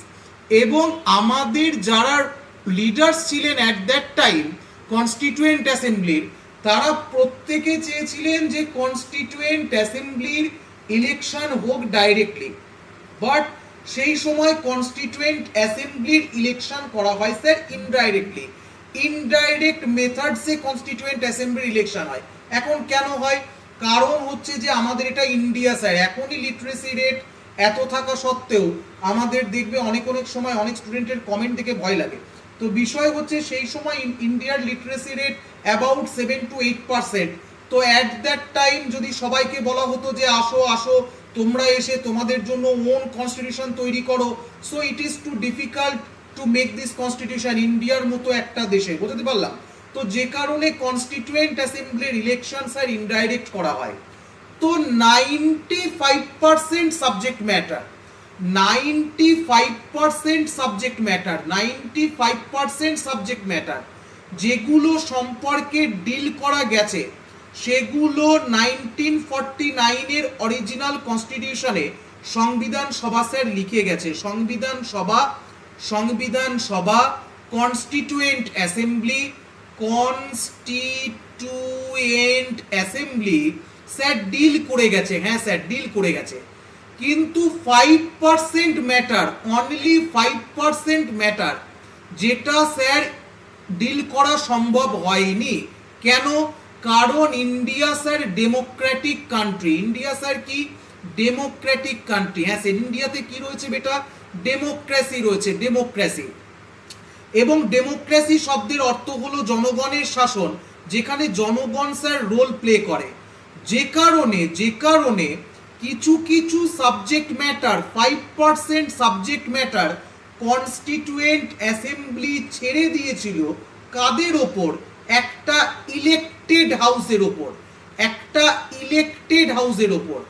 এবং আমাদের যারা লিডার্স ছিলেন অ্যাট দ্যাট টাইম কনস্টিটিউয়েন্ট অ্যাসেম্বলির, তারা প্রত্যেকে চেয়েছিলেন যে কনস্টিটিউয়েন্ট অ্যাসেম্বলির ইলেকশন হোক ডাইরেক্টলি, বাট সেই সময় কনস্টিটিউয়েন্ট অ্যাসেম্বলির ইলেকশন করা হয় স্যার ইনডাইরেক্টলি। ইনডাইরেক্ট মেথডসে কনস্টিটিউয়েন্ট অ্যাসেম্বলির ইলেকশন হয়। এখন কেন হয়? কারণ হচ্ছে যে আমাদের এটা ইন্ডিয়া স্যার, এখনই লিটারেসি রেট এত থাকা সত্ত্বেও আমাদের দেখবে অনেক সময় অনেক স্টুডেন্টের কমেন্ট দেখে ভয় লাগে। তো বিষয় হচ্ছে সেই সময় ইন্ডিয়ার লিটারেসি রেট অ্যাবাউট 7 to 8%। তো অ্যাট দ্যাট টাইম যদি সবাইকে বলা হতো যে আসো আসো তোমরা এসে তোমাদের জন্য ওন কনস্টিটিউশন তৈরি করো, so it is too difficult to make this Constitution ইন্ডিয়ার মতো একটা দেশে, বুঝতে পারলাম? তো যে কারণে কনস্টিটিউয়েন্ট অ্যাসেম্বলির ইলেকশন স্যার ইনডাইরেক্ট করা হয়। তো 95% subject matter, 95% subject matter, 95% subject matter যেগুলো সম্পর্কে ডিল করা গেছে, সেগুলো 1949 এর অরিজিনাল কনস্টিটিউশনে সংবিধান সভা স্যার লিখে গেছে। সংবিধান সভা constituent assembly, constituent assembly sir deal করে গেছে। হ্যাঁ স্যার ডিল করে গেছে, কিন্তু 5% ম্যাটার, অনলি 5% ম্যাটার যেটা স্যার ডিল করা সম্ভব হয়নি। কেন? কারণ India sir democratic country. India sir কি? Democratic country. হ্যাঁ স্যার, ইন্ডিয়াতে কি রয়েছে বেটা? ডেমোক্রেসি রয়েছে, ডেমোক্রেসি। এবং ডেমোক্রেসি শব্দের অর্থ হলো জনগণের শাসন, যেখানে জনগণ স্যার রোল প্লে করে। যে কারণে কিছু subject matter, 5% subject matter constituent assembly ছেড়ে দিয়েছিল কাদের ওপর? একটা ইলেক্টেড হাউসের ওপর, একটা ইলেক্টেড হাউসের ওপর।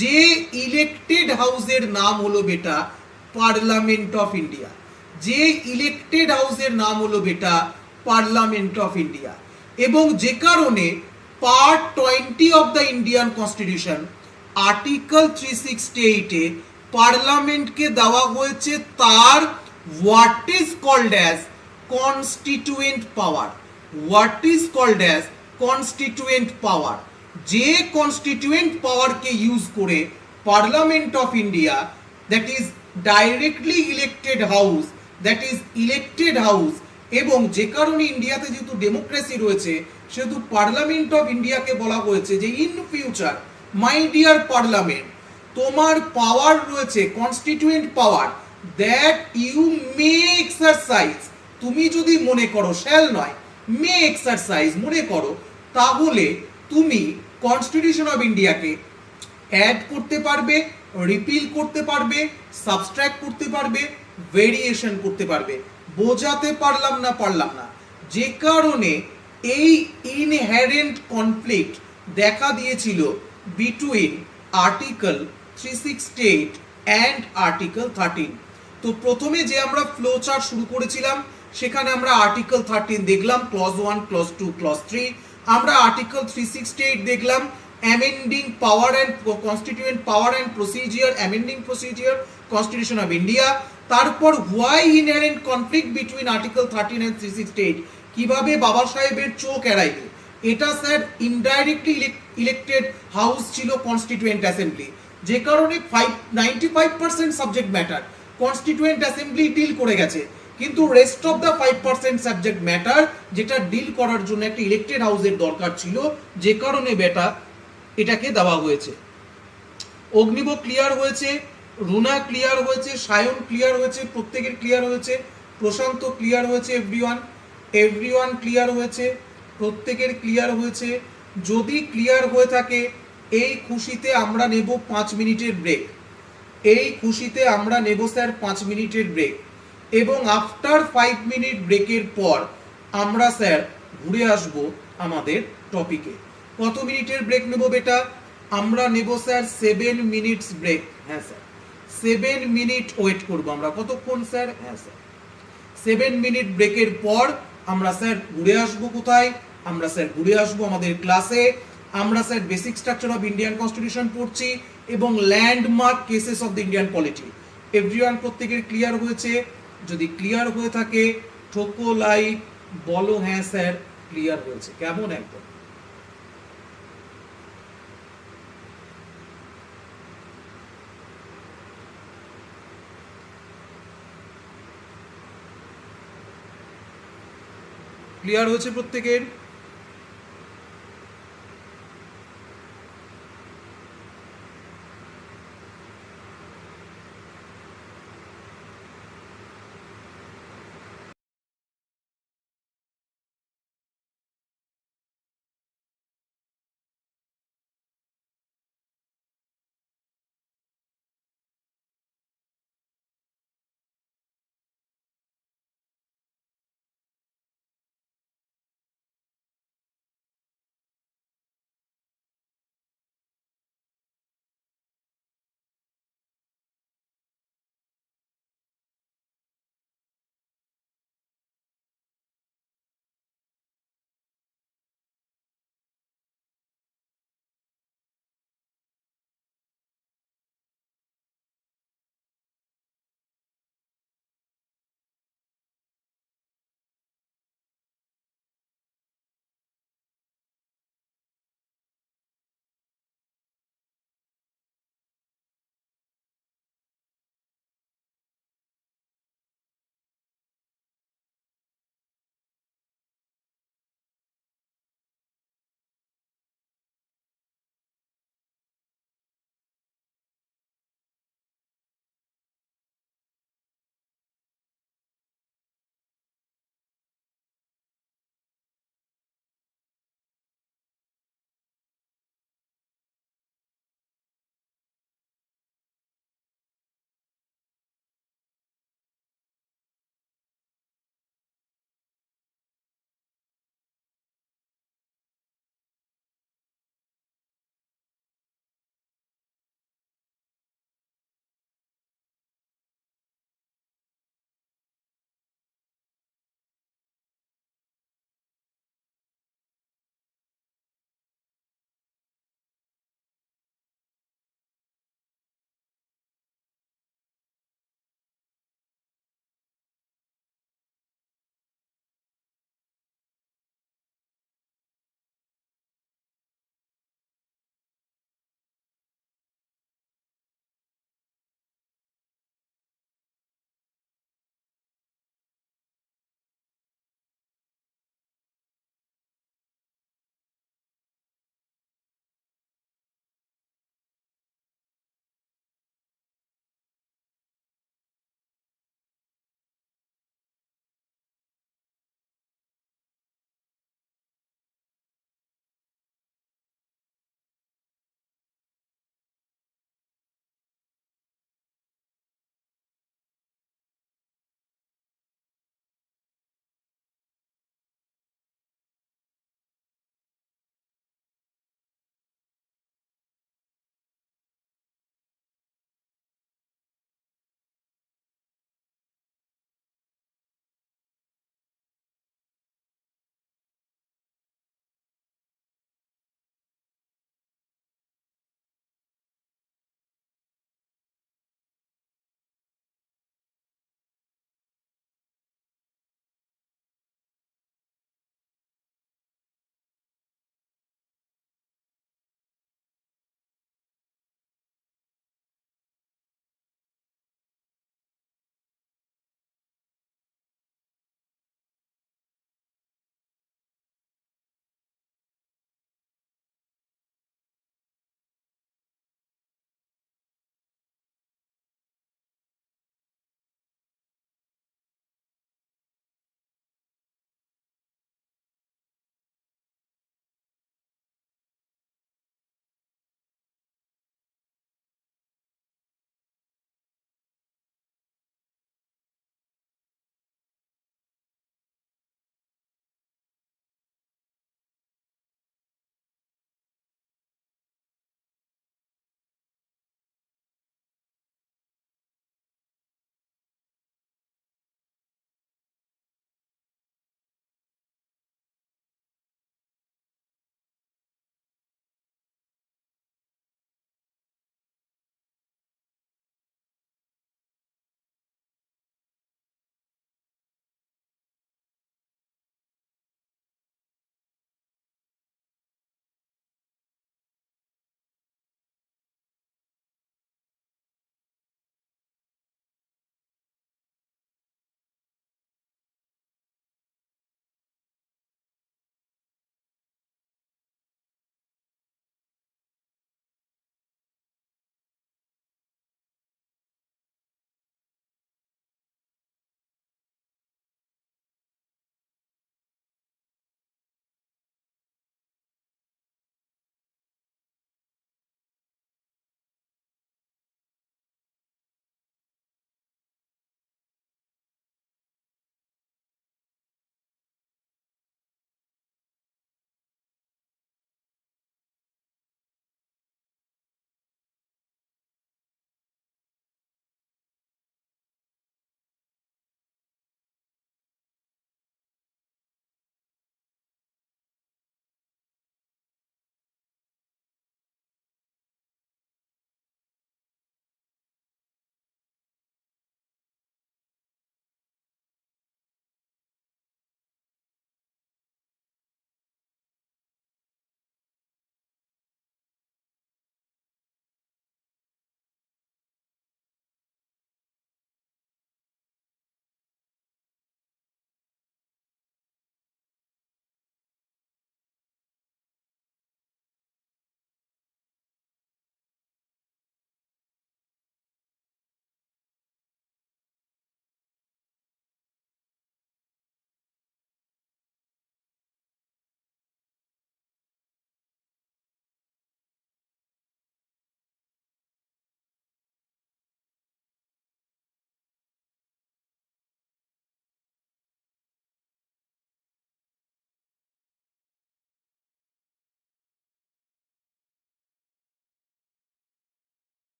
যে ইলেক্টেড হাউসের নাম হলো বেটা পার্লামেন্ট অফ ইন্ডিয়া। যে ইলেক্টেড হাউসের নাম হলো বেটা পার্লামেন্ট অফ ইন্ডিয়া। এবং যে কারণে part 20 of the Indian constitution article 368 এ পার্লামেন্টকে দেওয়া হয়েছে তার what is called as constituent power. What is called as constituent power. যে কনস্টিটিউয়েন্ট পাওয়ারকে ইউজ করে Parliament of India, that is directly elected house, that is elected house, এবং যে কারণে ইন্ডিয়াতে যেহেতু ডেমোক্রেসি রয়েছে সেহেতু পার্লামেন্ট অফ ইন্ডিয়াকে বলা হয়েছে যে in future my dear Parliament, তোমার পাওয়ার রয়েছে constituent power, that you may exercise. তুমি যদি মনে করো, শ্যাল নয়, মে এক্সারসাইজ, মনে করো, তাহলে তুমি কনস্টিটিউশন অফ ইন্ডিয়াকে অ্যাড করতে পারবে, রিপিল করতে পারবে, সাবস্ট্রাক্ট করতে পারবে, ভেরিয়েশন করতে পারবে। বোঝাতে পারলাম না? যে কারণে এই ইনহেরেন্ট কনফ্লিক্ট দেখা দিয়েছিল বিটুইন আর্টিকেল 368 অ্যান্ড আর্টিকেল 13। তো প্রথমে যে আমরা ফ্লো চার্ট শুরু করেছিলাম সেখানে আমরা আর্টিকেল 13 দেখলাম, ক্লজ 1, ক্লজ 2, ক্লজ 3। আমরা আর্টিকেল 368 দেখলাম, amending power and constituent power and procedure, amending procedure constitution of India. তারপর why inherent conflict between article 13 and 368, কিভাবে বাবা সাহেবের চোখ এড়াইনি। এটা স্যার ইনডাইরেক্টলি ইলেক্টেড হাউস ছিল কনস্টিটিউয়েন্ট অ্যাসেম্বলি, যে কারণে 95% subject matter constituent assembly deal করে গেছে, কিন্তু rest of the 5% subject matter যেটা ডিল করার জন্য একটা ইলেক্টেড হাউসের দরকার ছিল, যে কারণে বেটা এটাকে দেওয়া হয়েছে। অগ্নিব ক্লিয়ার হয়েছে, রুনা ক্লিয়ার হয়েছে, সায়ন ক্লিয়ার হয়েছে, প্রত্যেকের ক্লিয়ার হয়েছে, প্রশান্ত ক্লিয়ার হয়েছে, এভরিওয়ান ক্লিয়ার হয়েছে, প্রত্যেকের ক্লিয়ার হয়েছে। যদি ক্লিয়ার হয়ে থাকে এই খুশিতে আমরা নেব 5 মিনিটের ব্রেক। এই খুশিতে আমরা নেব স্যার 5 মিনিটের ব্রেক, এবং আফটার 5 মিনিট ব্রেকের পর আমরা স্যার ঘুরে আসব আমাদের টপিকে। কত মিনিটের ব্রেক নেব বেটা? আমরা নেব স্যার 7 মিনিটস ব্রেক। হ্যাঁ স্যার, 7 মিনিট ওয়েট করব আমরা। কতক্ষণ স্যার? হ্যাঁ স্যার, 7 মিনিট ব্রেকের পর আমরা স্যার ঘুরে আসবো। কোথায়? আমরা স্যার ঘুরে আসবো আমাদের ক্লাসে। আমরা sir basic structure of Indian constitution পড়ছি এবং landmark cases of the Indian polity. Everyone প্রত্যেকের ক্লিয়ার হয়েছে? যদি ক্লিয়ার হয়ে থাকে ঠোকো লাইক, বলো হ্যাঁ স্যার ক্লিয়ার হয়েছে। কেমন একদম? ক্লিয়ার হয়েছে প্রত্যেকের?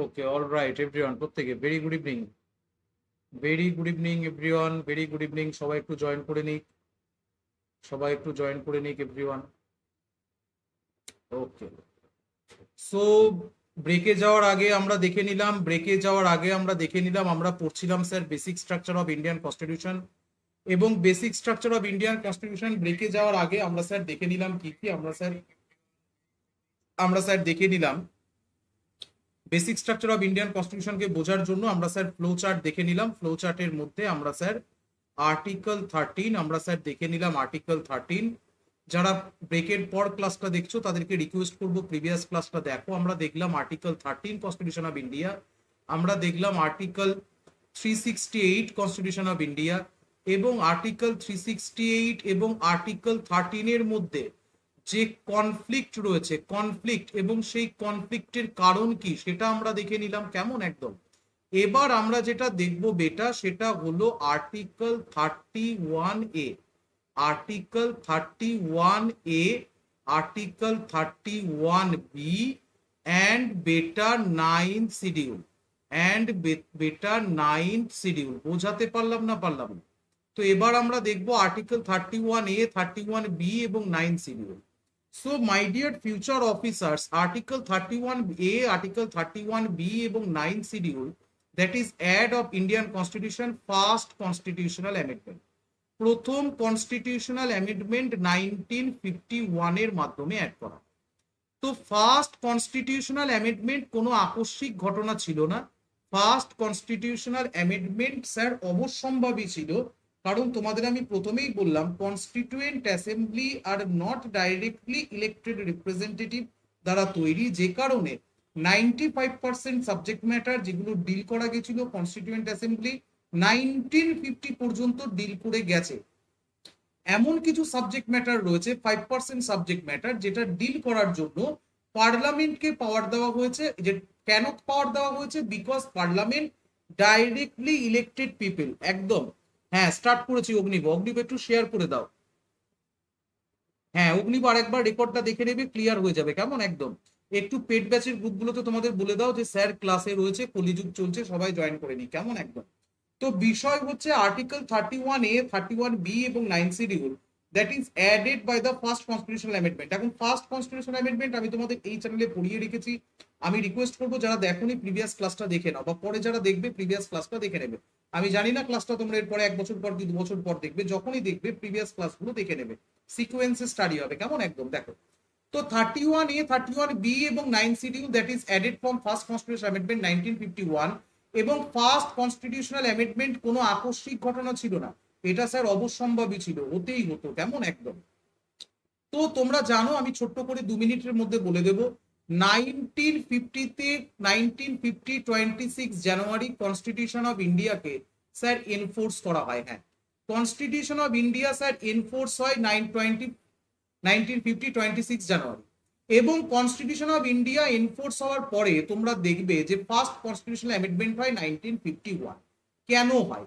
ওকে, অল রাইট এভরিওয়ান, প্রত্যেকে very good evening, very good evening everyone, very good evening. সবাই একটু জয়েন করে নিক, সবাই একটু জয়েন করে নিক এভরিওয়ান। ওকে, সো ব্রেকে যাওয়ার আগে আমরা দেখে নিলাম আমরা পড়ছিলাম sir basic structure of Indian constitution, এবং basic structure of Indian constitution ব্রেকে যাওয়ার আগে আমরা স্যার দেখে নিলাম কি কি আমরা স্যার দেখে নিলাম বেসিক স্ট্রাকচার অফ ইন্ডিয়ান কনস্টিটিউশনকে বোঝার জন্য আমরা স্যার ফ্লো চার্ট দেখে নিলাম। ফ্লো চার্টের মধ্যে আমরা স্যার আর্টিকেল 13 আমরা স্যার দেখে নিলাম। আর্টিকেল 13 যারা ব্রেকের পর ক্লাসটা দেখছো তাদেরকে রিকোয়েস্ট করবো প্রিভিয়াস ক্লাসটা দেখো। আমরা দেখলাম আর্টিকেল 13 কনস্টিটিউশন অফ ইন্ডিয়া, আমরা দেখলাম আর্টিকেল 368 কনস্টিটিউশন অফ ইন্ডিয়া, এবং আর্টিকেল 368 এবং আর্টিকেল 13 এর মধ্যে যে কনফ্লিক্ট রয়েছে, কনফ্লিক্ট এবং সেই কনফ্লিক্টের কারণ কি সেটা আমরা দেখে নিলাম। কেমন একদম। এবার আমরা যেটা দেখব বেটা সেটা হলো article 31A, article 31A, article 31B and বেটা 9th শিডিউল, and বেটা 9th শিডিউল। বোঝাতে পারলাম না পারলাম না? তো এবার আমরা দেখবো আর্টিকেল 31A, 31B এবং 9th schedule. So my dear future officers, Article 31A, Article 31B এবং 9th schedule, that is add of Indian Constitution, first constitutional amendment, প্রথম কনস্টিটিউশনাল অ্যামেন্ডমেন্ট 1951 এর মাধ্যমে অ্যাড করা। তো ফার্স্ট কনস্টিটিউশনাল অ্যামেন্ডমেন্ট কোনো আকস্মিক ঘটনা ছিল না। ফার্স্ট কনস্টিটিউশনাল অ্যামেন্ডমেন্ট স্যার অবশ্যম্ভাবী ছিল, কারণ তোমাদের আমি প্রথমেই বললাম constituent assembly are not directly elected representative দ্বারা তৈরি, যে কারণে 95% সাবজেক্ট ম্যাটার যেগুলো ডিল করা গেছিল কনস্টিটিউয়েন্ট অ্যাসেম্বলি 1950 পর্যন্ত ডিল করে গেছে। এমন কিছু সাবজেক্ট ম্যাটার রয়েছে 5% সাবজেক্ট ম্যাটার যেটা ডিল করার জন্য পার্লামেন্টকে পাওয়ার দেওয়া হয়েছে। যে কেন পাওয়ার দেওয়া হয়েছে? Because parliament directly elected people. একদম, হ্যাঁ স্টার্ট করেছি অগ্নিব, অগ্নিব একটু শেয়ার করে দাও। হ্যাঁ অগ্নিব আরেকবার রেকর্ডটা দেখে নেবে, ক্লিয়ার হয়ে যাবে। কেমন একদম। একটু পেড ব্যাচের গ্রুপগুলোতে তোমাদের বলে দাও যে স্যার ক্লাসে রয়েছে, কলিযুগ চলছে, সবাই জয়েন করে নি। কেমন একদম। তো বিষয় হচ্ছে আর্টিকেল 31A, 31B এবং 9 schedule, that is added by the first constitutional amendment. এখন ফার্স্ট কনস্টিটিউশনাল অ্যামেন্ডমেন্ট আমি তোমাদের এই চ্যানেলে পড়িয়ে রেখেছি। আমি রিকোয়েস্ট করবো যারা দেখোনি প্রিভিয়াস ক্লাসটা দেখে নাও, বা পরে যারা দেখবে প্রিভিয়াস ক্লাসটা দেখে নেবে। আমি জানি না ক্লাসটা তোমরা এরপরে 1 বছর পর কি 2 বছর পর দেখবে, যখনই দেখবে প্রিভিয়াস ক্লাসগুলো দেখে নেবে, সিকোয়েন্সে স্টাডি হবে। কেমন একদম। দেখো, তো 31A, 31B এবং 9 schedule, that is added from first constitutional amendment 1951, এবং ফার্স্ট কনস্টিটিউশনাল অ্যামেন্ডমেন্ট কোনো আকস্মিক ঘটনা ছিল না, এটা স্যার অবশ্যম্ভাবী ছিল, হতেই হতো। কেমন একদম। তো তোমরা জানো, আমি ছোট্ট করে 2 মিনিটের মধ্যে বলে দেব। 1950-তে 26 জানুয়ারি কনস্টিটিউশন অফ ইন্ডিয়াকে স্যার এনফোর্স করা হয়। হ্যাঁ, constitution of India sir enforce হয় 26 জানুয়ারি, এবং কনস্টিটিউশন অফ ইন্ডিয়া এনফোর্স হওয়ার পরে তোমরা দেখবে যে ফার্স্ট কনস্টিটিউশনাল অ্যামেন্ডমেন্ট হয় 1951। কেন হয়?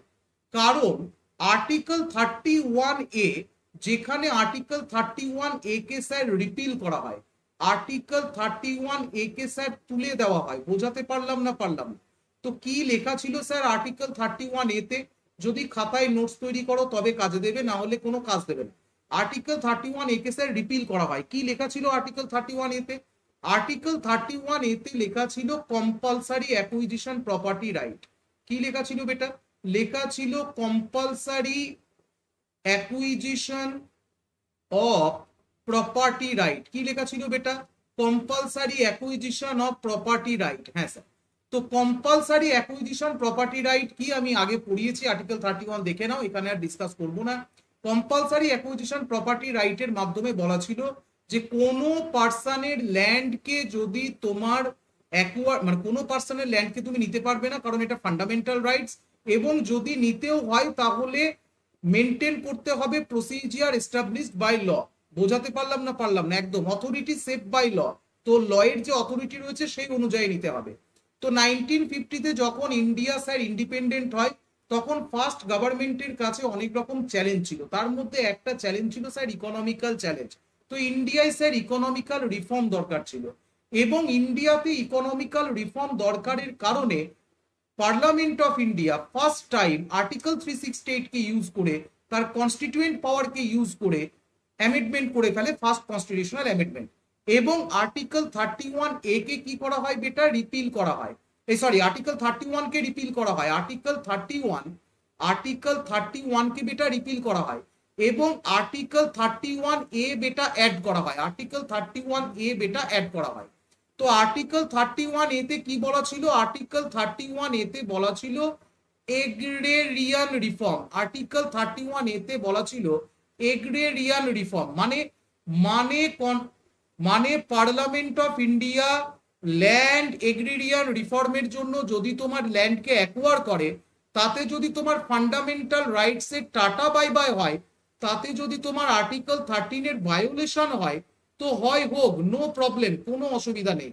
কারণ আর্টিকেল 31A, যেখানে আর্টিকেল 31A কে স্যার রিপিল করা হয়, আর্টিকেল 31A কে স্যার তুলে দেওয়া হয়। বোঝাতে পারলাম না পারলাম? তো কি লেখা ছিল স্যার আর্টিকেল 31A তে? যদি খাতায় নোটস তৈরি করো তবে কাজে দেবে, না হলে কোনো কাজ দেবে না। আর্টিকেল 31A কে স্যার রিপিল করা হয়। কি লেখা ছিল আর্টিকেল 31A তে? আর্টিকেল 31A তে লেখা ছিল কম্পালসারি অ্যাকুইজিশন প্রপার্টি রাইট। কি লেখা ছিল বেটা? লেখা ছিল compulsory acquisition of property right. কি লেখা ছিল বেটা? Compulsory acquisition of property right. হ্যাঁ স্যার। তো কম্পালসারি অ্যাকুইজিশন প্রপার্টি রাইট কি আমি আগে পড়িয়েছি, আর্টিকেল 31 দেখে নাও, এখানে আর ডিসকাস করব না। কম্পালসারি অ্যাকুইজিশন প্রপার্টি রাইটের মাধ্যমে বলা ছিল যে কোনো পার্সনের ল্যান্ডকে যদি তোমার মানে কোনো পার্সনের ল্যান্ডকে তুমি নিতে পারবে না, কারণ এটা ফান্ডামেন্টাল রাইটস, এবং যদি নিতেও হয় তাহলে মেনটেন করতে হবে প্রসিজিয়ার এস্টাবলিশড বাই ল। বোঝাতে পারলাম না পারলাম না? একদম, অথরিটি সেভ বাই ল। তো ল এর যে অথরিটি রয়েছে সেই অনুযায়ী নিতে হবে। তো 1950-তে যখন ইন্ডিয়া স্যার ইন্ডিপেন্ডেন্ট হয়, তখন ফার্স্ট গভর্নমেন্টের কাছে অনেক রকম চ্যালেঞ্জ ছিল। তার মধ্যে একটা চ্যালেঞ্জ ছিল স্যার ইকোনমিক্যাল চ্যালেঞ্জ। তো ইন্ডিয়ায় স্যার ইকোনমিক্যাল রিফর্ম দরকার ছিল। এবং ইন্ডিয়াতে ইকোনমিক্যাল রিফর্ম দরকারের কারণে parliament of India first time article 368 কে ইউজ করে, তার কনস্টিটিউয়েন্ট পাওয়ারকে ইউজ করে অ্যামেন্ডমেন্ট করে ফেলে, ফার্স্ট কনস্টিটিউশনাল অ্যামেন্ডমেন্ট। এবং আর্টিকেল 31A কে কি করা হয় বেটা, রিপিল করা হয়। এই সরি, আর্টিকেল 31 কে রিপিল করা হয়। আর্টিকেল 31 কে বেটা রিপিল করা হয় এবং আর্টিকেল 31A বেটা অ্যাড করা হয়। আর্টিকেল 31A বেটা অ্যাড করা হয়। তো আর্টিকেল 31A তে কি বলা ছিল? আর্টিকেল 31A তে বলা ছিল এগ্রেরিয়ান রিফর্ম। আর্টিকেল 31A তে বলা ছিল এগ্রেরিয়ান রিফর্ম, মানে মানে মানে পার্লামেন্ট অফ ইন্ডিয়া ল্যান্ড এগ্রেরিয়ান রিফর্মের জন্য যদি তোমার ল্যান্ডকে অ্যাকোয়ার করে, তাতে যদি তোমার ফান্ডামেন্টাল রাইটস এর টাটা বাই বাই হয়, তাতে যদি তোমার আর্টিকেল 13 এর ভায়োলেশন হয়, তো হয় হোক, নো প্রবলেম, কোনো অসুবিধা নেই।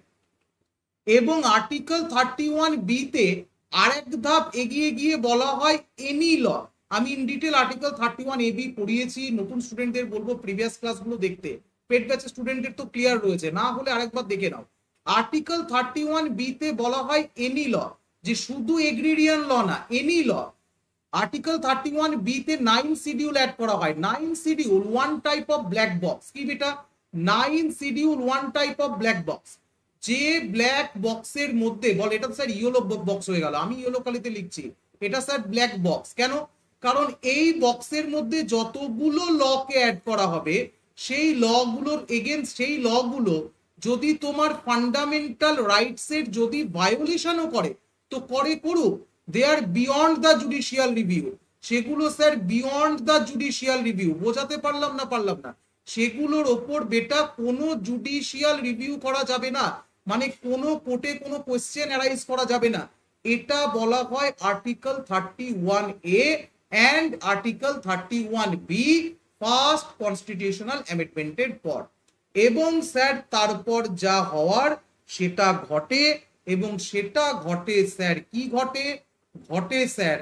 এবং আর্টিকেল 31B তে আরেক ধাপ এগিয়ে গিয়ে বলা হয় এনি ল। আমি ইন ডিটেল আর্টিকেল 31AB পড়িয়েছি, নতুন স্টুডেন্টদের বলবো প্রিভিয়াস ক্লাসগুলো দেখতে, পেড ব্যাচের স্টুডেন্টদের তো ক্লিয়ার রয়েছে, না হলে আরেকবার দেখে নাও। আর্টিকেল 31B তে বলা হয় এনি ল, যে শুধু এগ্রিরিয়ান ল না, এনি ল। আর্টিকেল 31B তে 9 শিডিউল অ্যাড করা হয়। 9 schedule one type of black box. কি বেটা? 9 schedule one type of black box. যে ব্ল্যাক বক্সের মধ্যে, বল এটা স্যার ইয়েলো বক্স হয়ে গেল, আমি ইয়েলো কালিতে লিখছি, এটা স্যার ব্ল্যাক বক্স। কেন? কারণ এই বক্সের মধ্যে যতগুলো লকে অ্যাড করা হবে, সেই লগুলোর এগেনস্ট, সেই লগুলো যদি তোমার ফান্ডামেন্টাল রাইটস এর যদি ভায়োলেশনও করে, তো করুক, দে আর বিয়ন্ড দ্য জুডিশিয়াল রিভিউ। সেগুলো sir beyond the judicial review. বোঝাতে পারলাম না? সেগুলোর ওপর বেটা কোনো জুডিশিয়াল রিভিউ করা যাবে না, মানে কোনো কোর্টে কোনো কোয়েশ্চেন অ্যারাইজ করা যাবে না। এটা বলা হয় article 31A and article 31B first constitutional অ্যামেন্ডমেন্টের পর। এবং স্যার তারপর যা হওয়ার সেটা ঘটে, এবং সেটা ঘটে স্যার, কি ঘটে? ঘটে স্যার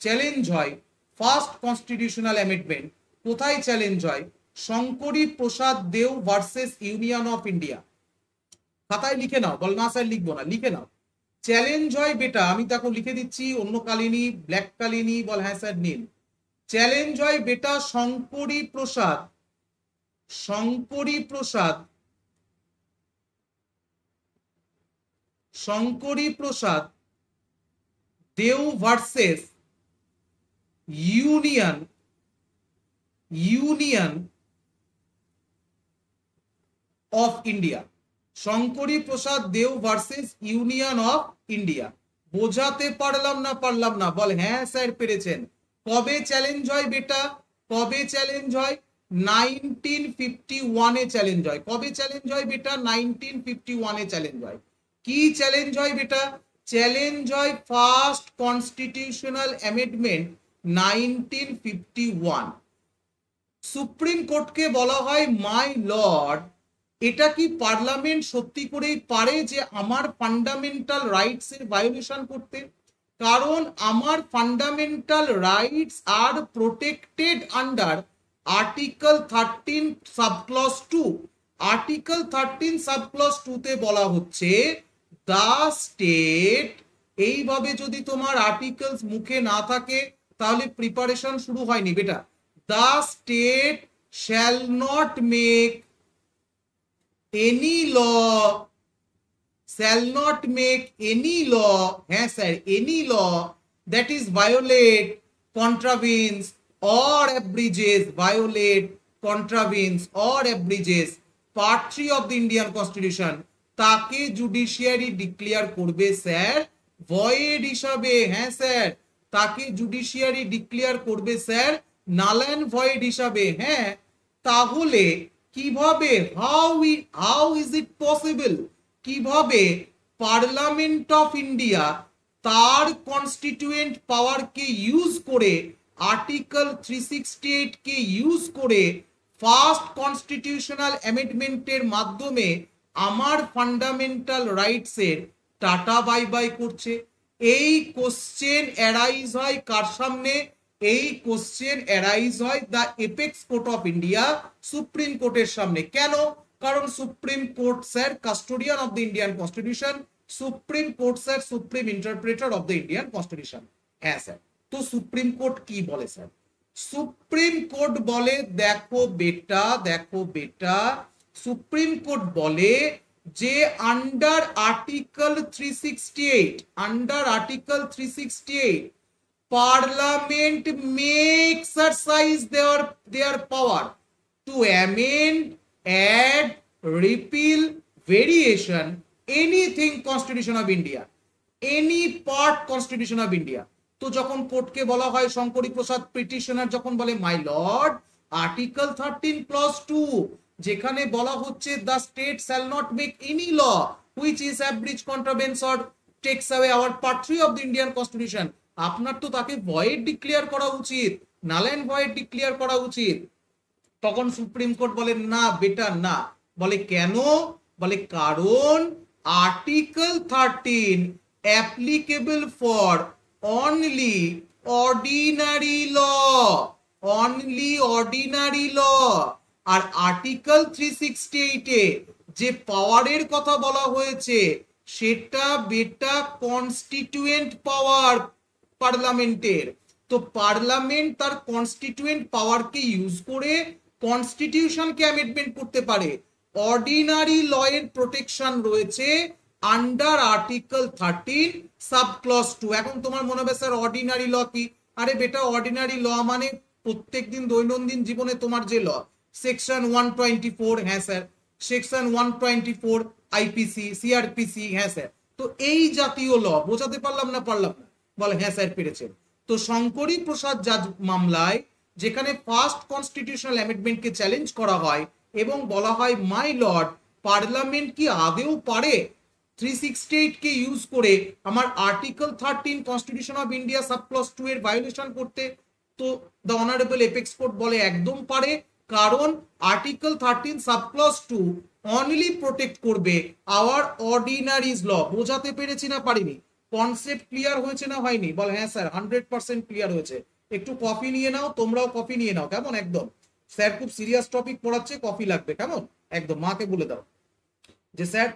চ্যালেঞ্জ হয় ফার্স্ট কনস্টিটিউশনাল অ্যামেন্ডমেন্ট। কোথায় চ্যালেঞ্জ হয়? Shankari Prasad Deo versus union of India. খাতায় লিখে নাও। বল না স্যার লিখবো না, লিখে নাও। চ্যালেঞ্জ হয় বেটা, আমি তাকে লিখে দিচ্ছি অন্য কালিনী, ব্ল্যাক কালিনী। বল হ্যাঁ স্যার নীল। চ্যালেঞ্জ হয় বেটা Shankari Prasad Deo versus union of India. Shankari Prasad Deo versus union of India. বোঝাতে পারলাম না? বল হ্যাঁ স্যার পেরেছেন। কবে চ্যালেঞ্জ হয় বেটা? কবে চ্যালেঞ্জ হয়? 1951 এ চ্যালেঞ্জ হয়। কবে চ্যালেঞ্জ হয় বেটা? 1951 এ চ্যালেঞ্জ হয়। কি চ্যালেঞ্জ হয় বেটা? চ্যালেঞ্জ হয় ফার্স্ট কনস্টিটিউশনাল অ্যামেন্ডমেন্ট 1951। সুপ্রিম কোর্টকে বলা হয় মাই লর্ড, এটা কি পার্লামেন্ট সত্যি করেই পারে যে আমার ফান্ডামেন্টাল রাইটস এর ভায়োলেশন করতে? কারণ আমার ফান্ডামেন্টাল রাইটস আর protected under article 13 subclause 2। Article 13 subclause 2 তে বলা হচ্ছে দা স্টেট, এইভাবে যদি তোমার আর্টিকেলস মুখে না থাকে তাহলে প্রিপারেশন শুরু হয়নি বেটা। The state shall not make any law, হ্যাঁ sir, any law that is violate, contravenes or abridges part 3 of the Indian Constitution, তাকে জুডিশিয়ারি ডিক্লেয়ার করবে স্যার ভয়েড হিসাবে। হ্যাঁ স্যার, তাকে জুডিশিয়ারি ডিক্লেয়ার করবে স্যার নাল অ্যান্ড ভয়েড হিসাবে। হ্যাঁ, তাহলে কিভাবে, হাউ ইজ ইট পসিবল, কিভাবে পার্লামেন্ট অফ ইন্ডিয়া তার কনস্টিটিউয়েন্ট পাওয়ারকে ইউজ করে, আর্টিকেল 368 কে ইউজ করে ফার্স্ট কনস্টিটিউশনাল অ্যামেন্ডমেন্টের মাধ্যমে আমার ফান্ডামেন্টাল রাইটস এর টাটা বাই বাই করছে? এই কোশ্চেন অ্যারাইজ হয় কার সামনে? এই কোশ্চেন অ্যারাইজ হয় the apex court of India, supreme কোর্টের সামনে। কেন? কারণ supreme court sir custodian of the Indian constitution, supreme court sir supreme interpreter of the Indian constitution. হ্যাঁ স্যার, তো সুপ্রিম কোর্ট কি বলে স্যার? সুপ্রিম কোর্ট বলে দেখো বেটা সুপ্রিম কোর্ট বলে যে under article 368 Parliament may exercise their power to amend, add, repeal, variation anything Constitution of India, any part Constitution of India। তো যখন কোর্টকে বলা হয় শঙ্করী প্রসাদ পিটিশনার যখন বলে মাই লর্ড আর্টিকেল 13 ক্লজ 2 যেখানে বলা হচ্ছে the state shall not make any law which is abridge contravenes or takes away our part 3 of the Indian constitution, আপনার তো তাকে ভয়েড ডিক্লেয়ার করা উচিত, নাল এন্ড ভয়েড ডিক্লেয়ার করা উচিত। তখন সুপ্রিম কোর্ট বলে না বেটা না, বলে কেন? বলে কারণ article 13 applicable for only ordinary law, only ordinary law. আর আর্টিকেল 368 এ যে পাওয়ারের কথা বলা হয়েছে সেটা বেটা কনস্টিটিউয়েন্ট পাওয়ার পার্লামেন্টের। তো পার্লামেন্ট তার কনস্টিটিউয়েন্ট পাওয়ারকে ইউজ করে কনস্টিটিউশনকে অ্যামেন্ডমেন্ট করতে পারে। অর্ডিনারি ল এর প্রোটেকশন রয়েছে আন্ডার আর্টিকেল 13 সাব ক্লজ 2। এখন তোমার মনে হবে স্যার অর্ডিনারি ল কি? আরে বেটা অর্ডিনারি ল মানে প্রত্যেকদিন দৈনন্দিন জীবনে তোমার যে ল, সেকশন 124, হ্যাঁ স্যার, সেকশন 124 আইপিসি, সিআরপিসি, হ্যাঁ স্যার। তো এই জাতীয় ল বোঝাতে পারলাম না? বলে হ্যাঁ স্যার পেরেছেন। তো শঙ্করী প্রসাদ জাজ মামলায় যেখানে ফার্স্ট কনস্টিটিউশনাল অ্যামেন্ডমেন্টকে চ্যালেঞ্জ করা হয় এবং বলা হয় মাই লর্ড পার্লামেন্ট কি আদেও পারে 368 কে ইউজ করে আমার article 13 Constitution of India sub clause 2 এর ভায়োলেশন করতে? তো দ্য অনারেবল এপেক্স কোর্ট বলে একদম পারে, কারণ article 13 sub clause 2 only protect করবে আওয়ার অর্ডিনারিজ ল। বোঝাতে পেরেছি না পারিনি? কনসেপ্ট ক্লিয়ার হয়েছে না হয়নি? বলে হ্যাঁ স্যার 100% ক্লিয়ার হয়েছে। একটু কফি নিয়ে নাও, তোমরাও কফি নিয়ে নাও, কেমন? একদম স্যার খুব সিরিয়াস টপিক পড়াচ্ছে, কফি লাগবে, কেমন? একদম মাকে বলে দাও যে স্যার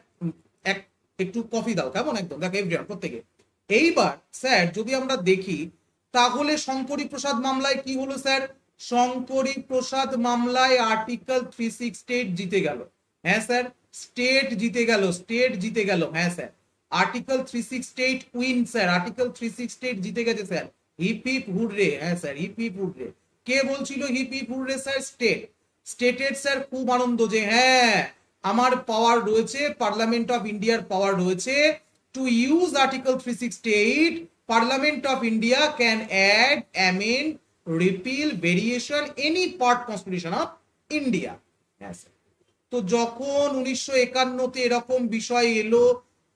একটু কফি দাও, কেমন? একদম দেখো এভরিওয়ান প্রত্যেকে। এইবার স্যার যদি আমরা দেখি তাহলে শঙ্করী প্রসাদ মামলায় কি হলো স্যার? শঙ্করী প্রসাদ মামলায় আর্টিকেল 368 জিতে গেল, হ্যাঁ স্যার। স্টেট জিতে গেল, হ্যাঁ sir. Article 368 win sir, article 368 জিতে গেছে স্যার। হিপ হিপ হুররে, হ্যাঁ স্যার, হিপ হিপ হুররে। কে বলছিল হিপ হিপ হুররে? স্যার স্টেটের স্যার খুব আনন্দ যে হ্যাঁ আমার পাওয়ার রয়েছে, পার্লামেন্ট অফ ইন্ডিয়ার পাওয়ার রয়েছে to use article 368, Parliament of India can add, amend, repeal, variation any part constitution of India, হ্যাঁ স্যার। তো যখন 1951-তে এরকম বিষয় এলো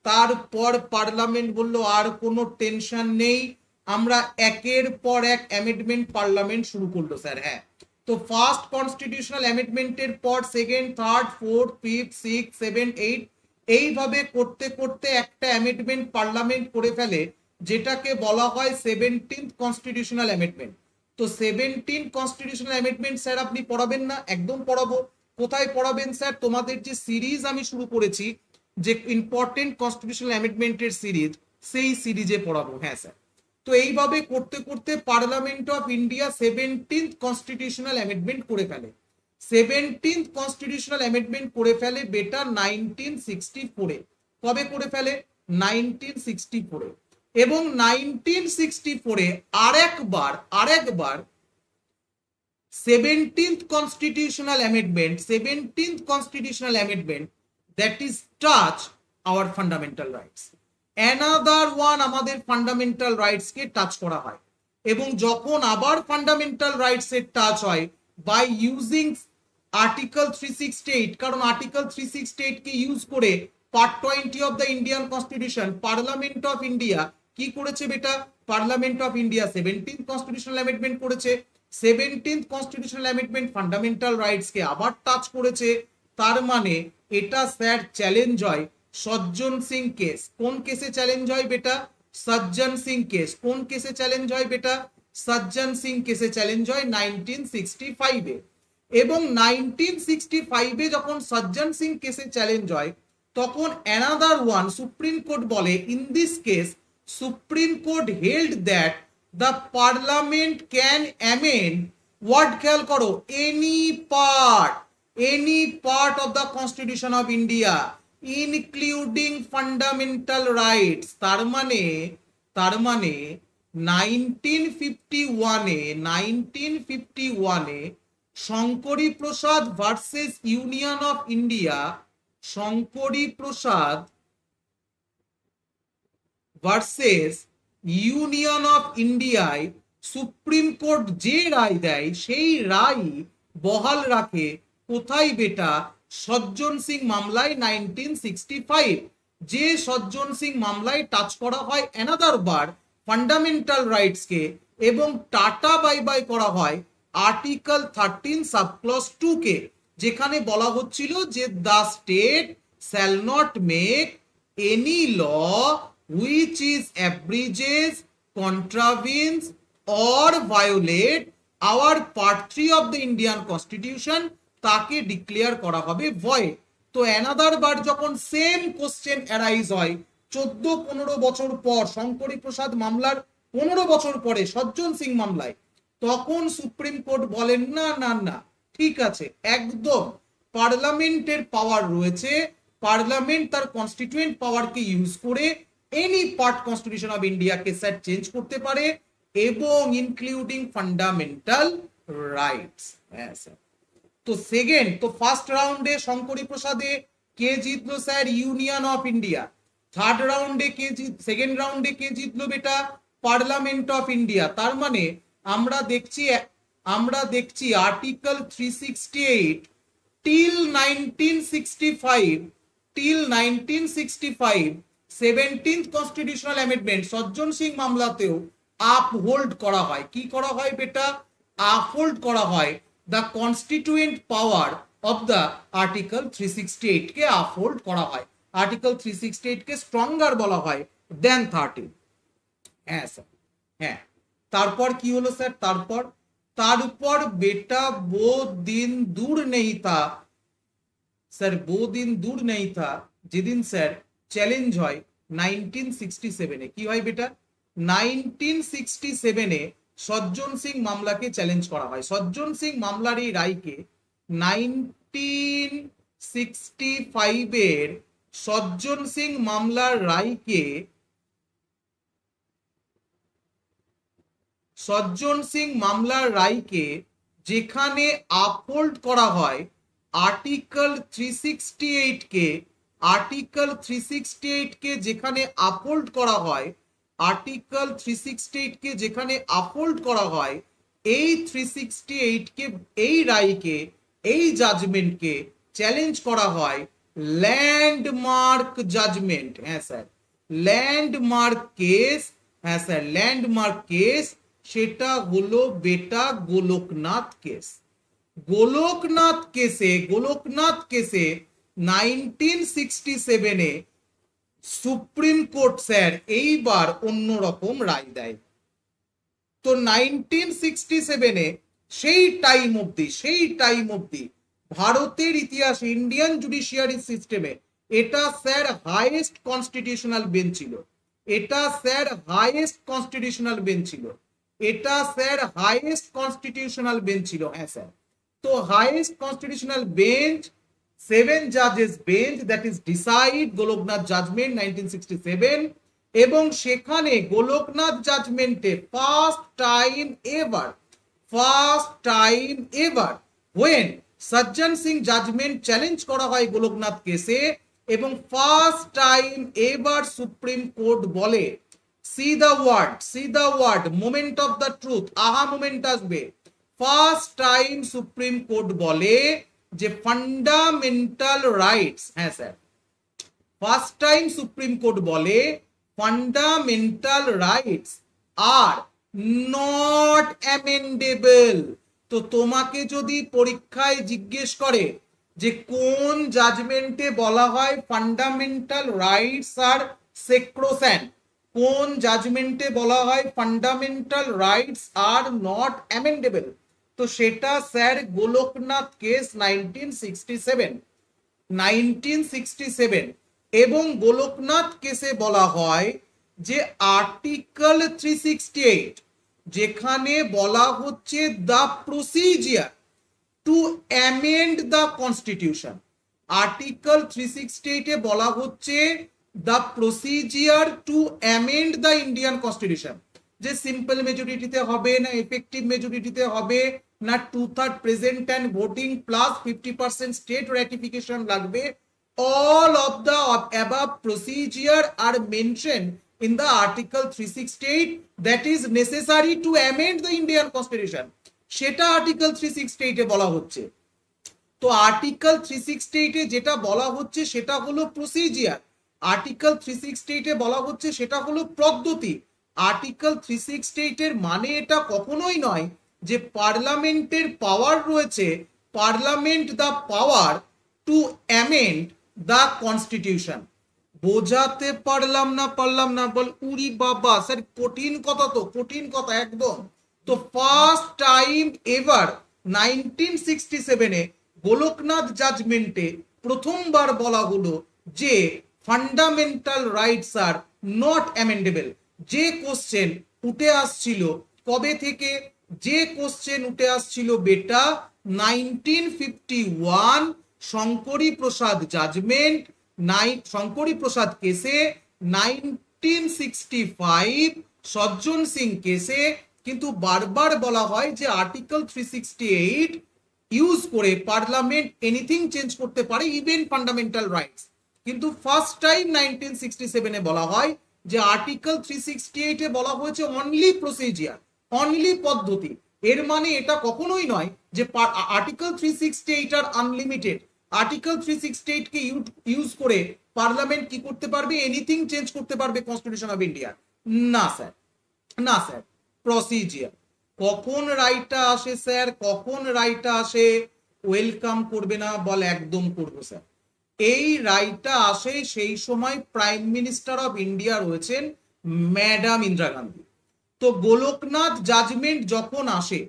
তারপর পার্লামেন্ট বলল আর কোনো টেনশন নেই, আমরা একের পর এক অ্যামেন্ডমেন্ট পার্লামেন্ট শুরু করলো স্যার। হ্যাঁ, তো ফার্স্ট কনস্টিটিউশনাল অ্যামেন্ডমেন্টের পর second, third, fourth, fifth, six, seven, eight এইভাবে করতে করতে একটা অ্যামেন্ডমেন্ট পার্লামেন্ট করে ফেলে যেটাকে বলা হয় 17th কনস্টিটিউশনাল অ্যামেন্ডমেন্ট। তো 17 কনস্টিটিউশনাল অ্যামেন্ডমেন্ট স্যার আপনি পড়াবেন না? একদম পড়াবো। কোথায় পড়াবেন স্যার? তোমাদের যে সিরিজ আমি শুরু করেছি যে ইম্পর্টেন্ট কনস্টিটিউশনাল অ্যামেন্ডমেন্টের সিরিজ, সেই সিরিজে পড়াবো, হ্যাঁ স্যার। তো এইভাবে করতে করতে parliament of India 17th constitutional amendment করে ফেলে। 17th কনস্টিটিউশনাল অ্যামেন্ডমেন্ট করে ফেলে বেটা 1964-এ। কবে করে ফেলে? 1964-এ। এবং 1964-এ আরেকবার 17th constitutional amendment that is touch our fundamental rights, another one আমাদের ফান্ডামেন্টাল রাইটস কে টাচ করা হয়। এবং যখন আবার ফান্ডামেন্টাল রাইটস এর টাচ হয় বাই ইউজিং আর্টিকেল 368, কারণ আর্টিকেল 368 কে ইউজ করে part 20 of the Indian constitution parliament of India কি করেছে বেটা? Parliament of India 17th constitutional amendment করেছে। 17th constitutional amendment fundamental rights কে আবার টাচ করেছে। তার মানে এটা স্যার চ্যালেঞ্জ হয় সজ্জন সিং কেস। কোন কেসে চ্যালেঞ্জ হয় বেটা? সজ্জন সিং কেস। কোন কেসে চ্যালেঞ্জ হয় বেটা? সজ্জন সিং কেসে চ্যালেঞ্জ হয় 1965-এ। এবং 1965 যখন সজ্জন সিং কেসে চ্যালেঞ্জ হয় তখন অ্যানাদার ওয়ান সুপ্রিম কোর্ট বলে in this case supreme court held that the parliament can amend word খেয়াল করো any part of the constitution of India including fundamental rights. তার মানে 1951 Shankari Prasad versus union of India, Shankari Prasad versus union of ইন্ডিয়ায় সুপ্রিম কোর্ট যে রায় দেয় সেই রায় বহাল রাখে কোথায় বেটা? সজ্জন সিং মামলায় 1965, যে সজ্জন সিং মামলায় টাচ করা হয় অ্যানাদার বার ফান্ডামেন্টাল রাইটস কে এবং টাটা বাই বাই করা হয় আর্টিকেল 13 সাবক্লজ 2 কে, যেখানে বলা হচ্ছিল যে the state shall not make any law which is abridges, contravenes or violate our part 3 of the Indian Constitution, তাকে ডিক্লেয়ার করা হবে ভয়েড। তো অ্যানাদার বার যখন সেম কোশ্চেন অ্যারাইজ হয় 14-15 বছর পর, শঙ্করী প্রসাদ মামলার 15 বছর পরে সজ্জন সিং মামলায়, তখন সুপ্রিম কোর্ট বলেন না না না ঠিক আছে, একদম পার্লামেন্টের পাওয়ার রয়েছে, পার্লামেন্ট তার কনস্টিটিউয়েন্ট পাওয়ারকে ইউজ করে এনি পার্ট কনস্টিটিউশন অফ ইন্ডিয়াকে স্যার চেঞ্জ করতে পারে এবং ইনক্লুডিং ফান্ডামেন্টাল রাইটস। হ্যাঁ স্যার। তো সেকেন্ড, তো ফার্স্ট রাউন্ডে শঙ্করী প্রসাদে কে জিতলো sir? Union of India. Third রাউন্ডে কে সেকেন্ড রাউন্ডে কে জিতলো বেটা? Parliament of India. তার মানে আমরা দেখছি article 368 till 1965 17th constitutional amendment সজ্জন সিং মামলাতেও আপহোল্ড করা হয়। কি করা হয় বেটা? আপহোল্ড করা হয় the constituent power of the article 368 K uphold করা হয়। আর্টিকেল 368 কে স্ট্রঙ্গার বলা হয় দেন 13। হ্যাঁ স্যার, হ্যাঁ। তারপর কি হলো স্যার? তারপর বেটা वो दिन दूर नहीं था স্যার, वो दिन दूर नहीं था যেদিন স্যার চ্যালেঞ্জ হয় 1967 কি হয় বেটা? 1967 সজ্জন সিং মামলাকে চ্যালেঞ্জ করা হয়। সজ্জন সিং মামলার এই রায়কে 1965 সজ্জন সিং মামলার রায়কে যেখানে আপহোল্ড করা হয় আর্টিকেল 368 কে, আর্টিকেল 368 কে যেখানে আপহোল্ড করা হয়, আর্টিকেল 368 কে যেখানে আপহোল্ড করা হয়, এই 368 কে, এই রায়কে, এই জাজমেন্টকে চ্যালেঞ্জ করা হয় ল্যান্ডমার্ক জাজমেন্ট। হ্যাঁ স্যার, ল্যান্ডমার্ক কেস। হ্যাঁ স্যার, ল্যান্ডমার্ক কেস সেটা হলো বেটা গোলকনাথ কেস। গোলকনাথ কেসে 1967 সুপ্রিম কোর্ট স্যার এইবার অন্যরকম রায় দেয়। তো 1967 সেই টাইম অবধি ভারতের ইতিহাসে ইন্ডিয়ান জুডিশিয়ারি সিস্টেমে এটা স্যার হাইয়েস্ট কনস্টিটিউশনাল বেঞ্চ ছিল। এটা স্যার হাইয়েস্ট কনস্টিটিউশনাল বেঞ্চ ছিল। হ্যাঁ স্যার। তো হাইয়েস্ট কনস্টিটিউশনাল বেঞ্চ 7 জাজেস bench, that is decide Golaknath judgement 1967, এবং সেখানে গোলকনাথ জাজমেন্টে first time ever when Sajjan Singh judgement challenge করা হয় গোলকনাথ কেসে, এবং first time ever supreme court বলে see the word moment of the truth, aha moment আসবে। ফার্স্ট টাইম সুপ্রিম কোর্ট বলে যে ফান্ডামেন্টাল রাইটস, হ্যাঁ sir, first time supreme court বলে fundamental rights are not amendable. তো তোমাকে যদি পরীক্ষায় জিজ্ঞেস করে যে কোন জাজমেন্টে বলা হয় ফান্ডামেন্টাল রাইটস আর সেক্রোস্যান্ট, কোন জাজমেন্টে বলা হয় fundamental rights are not amendable, তো সেটা স্যার গোলকনাথ কেস 1967 এবং গোলকনাথ কেসে বলা হয় যে আর্টিকেল 368 যেখানে বলা হচ্ছে the procedure to amend the constitution, article 368 এ বলা হচ্ছে the procedure to amend the Indian constitution, যে সিম্পল মেজরিটিতে হবে না এফেক্টিভ মেজরিটিতে হবে না 2/3 present and voting plus 50% state ratification লাগবে। all of the above procedure are mentioned in the article 368 that is necessary to amend the Indian constitution, সেটা আর্টিকেল 368 এ বলা হচ্ছে। তো আর্টিকেল 368 এ যেটা বলা হচ্ছে সেটা হলো প্রসিজিয়ার, আর্টিকেল 368 এ বলা হচ্ছে সেটা হলো পদ্ধতি। আর্টিকেল 368 এর মানে এটা কখনোই নয় যে পার্লামেন্টের পাওয়ার রয়েছে, parliament the power to amend the constitution. বোঝাতে পারলাম না বল উরি বাবা স্যার, কঠিন কথা, তো কঠিন কথা একদম। তো ফার্স্ট টাইম এভার 1967 এ গোলকনাথ জাজমেন্টে প্রথমবার বলা হলো যে ফান্ডামেন্টাল রাইটস আর নট অ্যামেন্ডেবল। যে কোশ্চেন উঠে আসছিল কবে থেকে, যে কোশ্চেন উঠে আসছিল বেটা 1951 শঙ্করী প্রসাদ জাজমেন্ট, শঙ্করী প্রসাদ কেসে, 1965 সজ্জন সিং কেসে, কিন্তু বারবার বলা হয় যে আর্টিকেল 368 ইউজ করে পার্লামেন্ট এনিথিং চেঞ্জ করতে পারে, ইভেন ফান্ডামেন্টাল রাইটস। কিন্তু ফার্স্ট টাইম 1967 এ বলা হয় যে আর্টিকেল 368 এ বলা হয়েছে অনলি প্রসিজিয়ার, অনলি পদ্ধতি। এর মানে এটা কখনোই নয় যে আর্টিকেল 368 আর আনলিমিটেড, আর্টিকেল 368 কে ইউজ করে পার্লামেন্ট কি করতে পারবে, এনিথিং চেঞ্জ করতে পারবে কনস্টিটিউশন অফ ইন্ডিয়া। না স্যার, না স্যার, প্রসিজিয়ার। কখন রাইটটা আসে স্যার, কখন রাইটটা আসে? ওয়েলকাম করবে না বল, একদম করবো স্যার। এই রাইটটা আসে সেই সময় প্রাইম মিনিস্টার অফ ইন্ডিয়া রয়েছেন ম্যাডাম ইন্দিরা গান্ধী। তো গোলকনাথ জাজমেন্ট যখন আসে,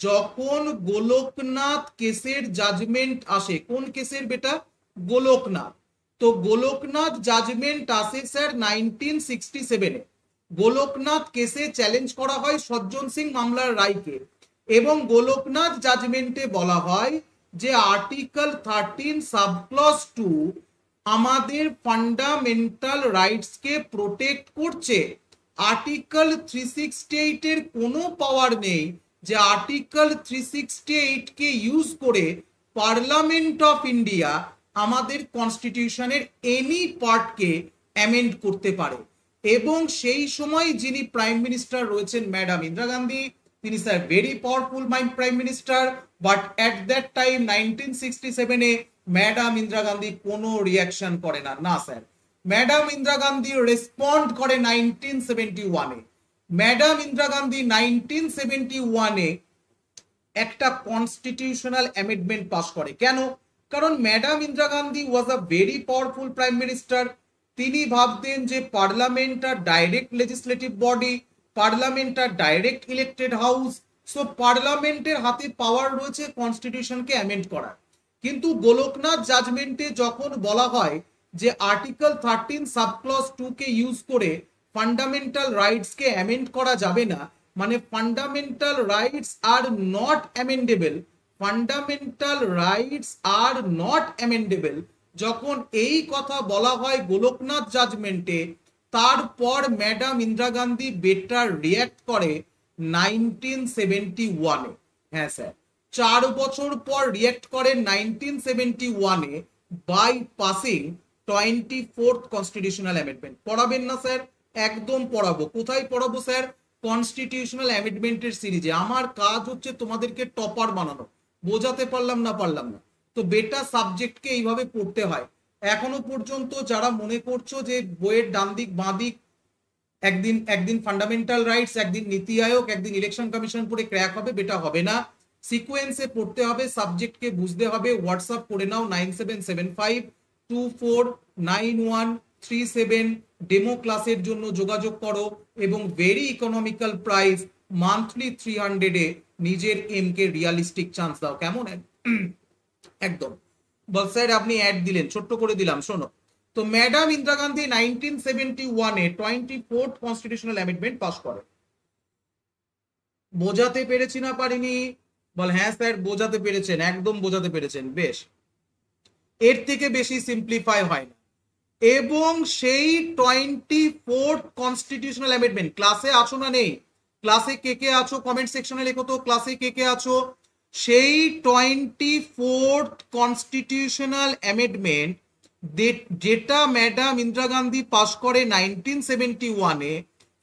যখন গোলকনাথ কেসের জাজমেন্ট আসে, কোন কেসের বেটা? গোলকনাথ। তো গোলকনাথ জাজমেন্ট আসে স্যার 1967 এ। গোলকনাথ কেসে চ্যালেঞ্জ করা হয় সজ্জন সিং মামলার রায়কে, এবং গোলকনাথ জাজমেন্টে বলা হয় যে আর্টিকেল 13 সাবক্লজ 2 আমাদের ফান্ডামেন্টাল রাইটস কে প্রোটেক্ট করছে। আর্টিকেল 368 এর কোনো পাওয়ার নেই যে আর্টিকেল 368 কে ইউজ করে পার্লামেন্ট অফ ইন্ডিয়া আমাদের কনস্টিটিউশনের এনি পার্টকে অ্যামেন্ড করতে পারে। এবং সেই সময় যিনি প্রাইম মিনিস্টার রয়েছেন ম্যাডাম ইন্দিরা গান্ধী, তিনি sir very powerful prime minister, but at that time 1967 A madam Indira Gandhi কোনো রিয়াকশন করে না। না sir, madam Indira Gandhi respond করে 1971 এ। ম্যাডাম ইন্দিরা গান্ধী 1971 এ একটা কনস্টিটিউশনাল অ্যামেন্ডমেন্ট পাস করে। কেন? কারণ madam Indira Gandhi was a very powerful prime minister. তিনি ভাবতেন যে পার্লামেন্ট আর ডাইরেক্ট লেজিসলেটিভ বডি, পার্লামেন্ট আর ডাইরেক্ট ইলেক্টেড হাউস, সো পার্লামেন্টের হাতে পাওয়ার রয়েছে কনস্টিটিউশনকে অ্যামেন্ড করার। কিন্তু গোলকনাথ জাজমেন্টে যখন বলা হয় যে আর্টিকেল 13 সাবক্লজ 2 কে ইউজ করে ফান্ডামেন্টাল রাইটস কে অ্যামেন্ড করা যাবে না, মানে fundamental rights are not amendable, fundamental rights are not amendable, যখন এই কথা বলা হয় গোলকনাথ জাজমেন্টে, তারপর madam Indira Gandhi better react করে 1971 এ। হ্যাঁ স্যার, 4 বছর পর রিয়াক্ট করেন 1971 এ by passing 24th constitutional amendment. পড়াবেন না স্যার? একদম পড়াবো। কোথায় পড়াবো স্যার? কনস্টিটিউশনাল অ্যামেন্ডমেন্টের সিরিজে। আমার কাজ হচ্ছে তোমাদেরকে টপার বানানো। বোঝাতে পারলাম না? তো বেটা সাবজেক্টকে এইভাবে পড়তে হয়। এখনো পর্যন্ত যারা মনে করছো যে বইয়ের ডান দিক বাঁ দিক, একদিন ফান্ডামেন্টাল রাইটস, একদিন নীতি আয়োগ, একদিন ইলেকশন কমিশন পড়ে ক্র্যাক হবে, বেটা হবে না। সিকোয়েন্সে পড়তে হবে, সাবজেক্টকে বুঝতে হবে। হোয়াটসঅ্যাপ করে নাও 9775249137, ডেমো ক্লাসের জন্য যোগাযোগ করো, এবং ভেরি ইকোনমিক্যাল প্রাইস মান্থলি 300 এ নিজের এম কে রিয়ালিস্টিক চান্স দাও, কেমন? একদম। বল স্যার আপনি অ্যাড দিলেন, ছোট্ট করে দিলাম, শোনো। তো ম্যাডাম ইন্দিরা গান্ধী 1971-এ 24th কনস্টিটিউশনাল অ্যামেন্ডমেন্ট পাস করে। বোঝাতে পেরেছি না পারিনি? বল হ্যাঁ স্যার বোঝাতে পেরেছেন, একদম বোঝাতে পেরেছেন, বেশ। এর থেকে বেশি সিম্পলিফাই হয় না। এবং সেই 24th কনস্টিটিউশনাল অ্যামেন্ডমেন্ট, ক্লাসে আছো না নেই? ক্লাসে কে কে আছো কমেন্ট সেকশনে লেখো তো, ক্লাসে কে কে আছো? সেই 24th কনস্টিটিউশনাল অ্যামেন্ডমেন্ট যেটা ম্যাডাম ইন্দিরা গান্ধী পাস করে 1971-এ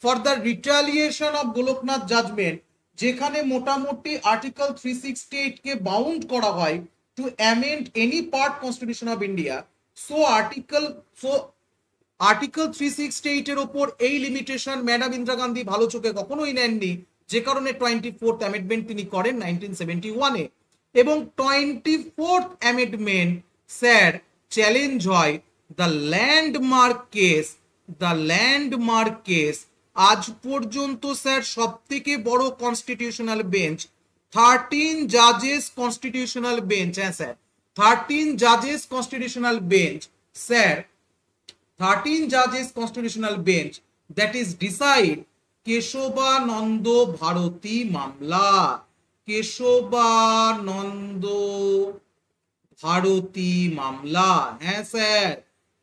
for the retaliation of Golaknath judgement, যেখানে মোটামুটি আর্টিকেল 368 কে বাউন্ড করা হয় to amend any part constitution of India. So article 368 এর ওপর এই লিমিটেশন ম্যাডাম ইন্দিরা গান্ধী ভালো চোখে কখনোই নেননি, যে কারণে 24th অ্যামেন্ডমেন্ট তিনি করেন 1971-এ। এবং 24th অ্যামেন্ডমেন্ট স্যার চ্যালেঞ্জ হয় দ্য ল্যান্ডমার্ক কেস আজ পর্যন্ত স্যার সব থেকে বড় কনস্টিটিউশনাল বেঞ্চ 13 জাজেস কনস্টিটিউশনাল বেঞ্চ, হ্যাঁ স্যার 13 জাজেস constitutional bench sir 13 judges constitutional bench that is decide Kesavananda Bharati মামলা, কেশবানন্দ ভারতী মামলা, হ্যাঁ স্যার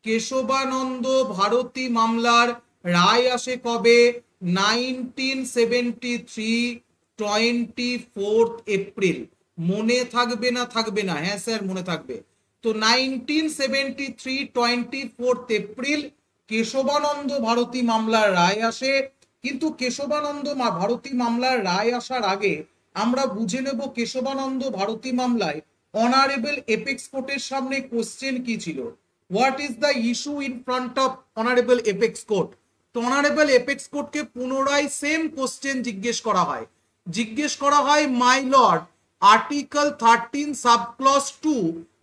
কেশবানন্দ ভারতী মামলার রায় আসে কবে? 1973 24th এপ্রিল। মনে থাকবে না? থাকবে না? হ্যাঁ স্যার মনে থাকবে। তো 1973 24th এপ্রিল কেশবানন্দ ভারতী মামলার রায় আসে। কিন্তু কেশবানন্দ ভারতী মামলার রায় আসার আগে আমরা বুঝে নেব কেশবানন্দ ভারতী মামলায় অনারেবল এপেক্স কোর্টের সামনে কোশ্চেন কি ছিল। What is the issue in front of honourable apex court? তো অনারেবল এপেক্স কোর্টকে পুনরায় সেম কোশ্চেন জিজ্ঞেস করা হয় মাই লর্ড আর্টিকেল 13 সাবক্লজ 2,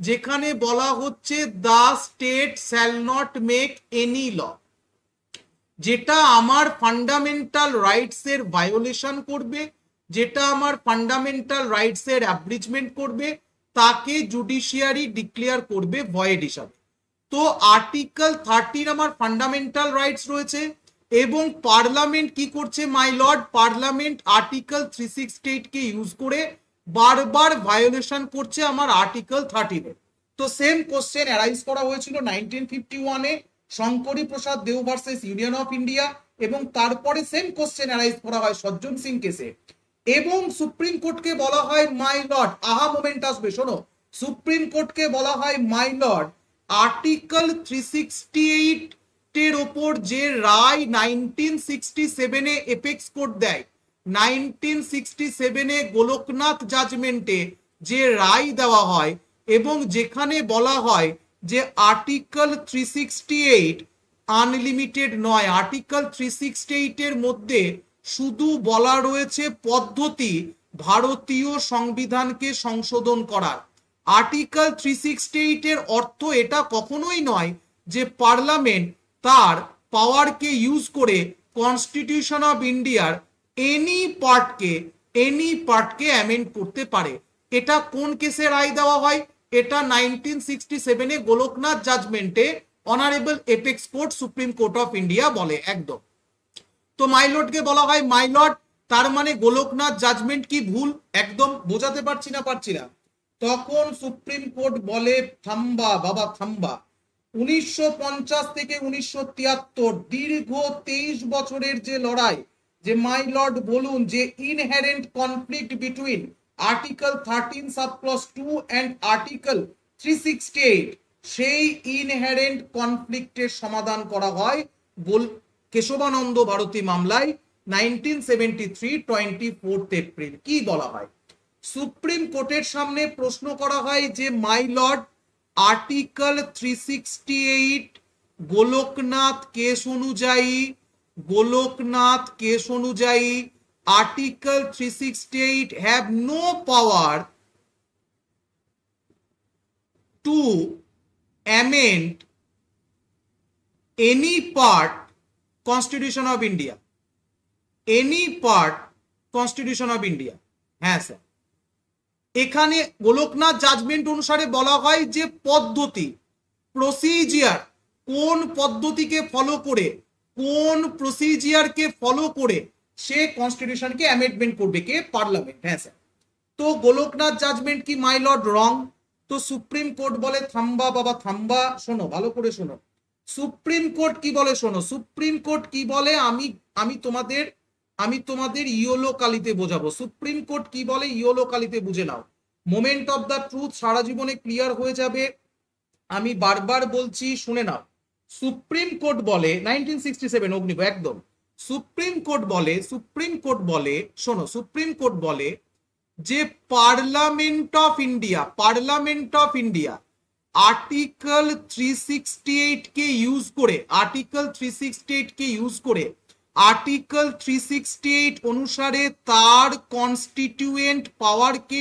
যেখানে বলা হচ্ছে the state shall not make any law, যেটা আমার ফান্ডামেন্টাল রাইটস এর ভায়োলেশন করবে, যেটা আমার ফান্ডামেন্টাল রাইটস এর অ্যাব্রিজমেন্ট করবে, তাকে জুডিশিয়ারি ডিক্লেয়ার করবে ভয়েড হিসাবে। তো আর্টিকেল 13 আমার ফান্ডামেন্টাল রাইটস রয়েছে এবং পার্লামেন্ট কি করছে মাই লর্ড? পার্লামেন্ট আর্টিকেল 368 কে ইউজ করে বারবার ভায়োলেশন করছে আমার আর্টিকেল 13 এর। তো সেম কোশ্চেন অ্যারাইজ করা হয়েছিল 1951-এ Shankari Prasad Deo versus union of India, এবং তারপরে সেম কোশ্চেন অ্যারাইজ করা হয় সজ্জন সিং কেসে। এবং সুপ্রিম কোর্টকে বলা হয় মাই লর্ড, আহা মোমেন্ট আসবে, শোনো, সুপ্রিম কোর্টকে বলা হয় মাই লর্ড আর্টিকেল 368 এর ওপর যে রায় 1967-এ এপেক্স কোর্ট দেয়, 1967-এ গোলকনাথ জাজমেন্টে যে রায় দেওয়া হয় এবং যেখানে বলা হয় যে আর্টিকেল 368 আনলিমিটেড নয়, আর্টিকেল 368 এর মধ্যে শুধু বলা রয়েছে পদ্ধতি ভারতীয় সংবিধানকে সংশোধন করার। আর্টিকেল 368 এর অর্থ এটা কখনোই নয় যে পার্লামেন্ট তার পাওয়ারকে ইউজ করে কনস্টিটিউশন অফ ইন্ডিয়ার এনি পার্টকে অ্যামেন্ড করতে পারে। এটা কোন কেসে রায় দেওয়া হয়? এটা 1967-এ গোলকনাথ জাজমেন্টে honourable apex court supreme court of India বলে, একদম। তো মাইলর্ডকে বলা হয় মাইলর্ড, তার মানে গোলকনাথ জাজমেন্ট কি ভুল? একদম। বোঝাতে পারছি না? তখন সুপ্রিম কোর্ট বলে থাম্বা বাবা থাম্বা। 1950 থেকে 1973 দীর্ঘ 23 বছরের যে লড়াই, যে মাই লর্ড বলুন যে inherent conflict between article 13 subclause 2 and article 368, সেই ইনহেরেন্ট কনফ্লিক্টের সমাধান করা হয় কেশবানন্দ ভারতী মামলায় 1973 24th এপ্রিল। কি বলা হয়? সুপ্রিম কোর্টের সামনে প্রশ্ন করা হয় যে my lord article 368 Golaknath case অনুযায়ী article 368 have no power to amend any part constitution of India, হ্যাঁ স্যার, এখানে গোলকনাথ জাজমেন্ট অনুসারে বলা হয় যে পদ্ধতি, প্রসিজিয়ার, কোন পদ্ধতিকে ফলো করে, কোন প্রসিজিয়ারকে ফলো করে সে কনস্টিটিউশনকে অ্যামেন্ডমেন্ট করবে, কে? পার্লামেন্ট। হ্যাঁ স্যার, তো গোলকনাথ জাজমেন্ট কি মাই লর্ড রং? তো সুপ্রিম কোর্ট বলে থাম্বা বাবা থাম্বা, শোনো ভালো করে শোনো, সুপ্রিম কোর্ট কি বলে শোনো, সুপ্রিম কোর্ট কি বলে আমি আমি তোমাদের আমি তোমাদের ইয়োলো কালিতে বোঝাবো। সুপ্রিম কোর্ট কি বলে ইয়োলো কালিতে বুঝে নাও, মোমেন্ট অফ দ্য ট্রুথ সারা জীবনে ক্লিয়ার হয়ে যাবে, আমি বারবার বলছি শুনে নাও। সুপ্রিম কোর্ট বলে 1967 অগ্নিব একদম, সুপ্রিম কোর্ট বলে শোনো, সুপ্রিম কোর্ট বলে যে পার্লামেন্ট অফ ইন্ডিয়া আর্টিকেল 368 কে ইউজ করে, আর্টিকেল 368 অনুসারে তার কনস্টিটিউয়েন্ট পাওয়ারকে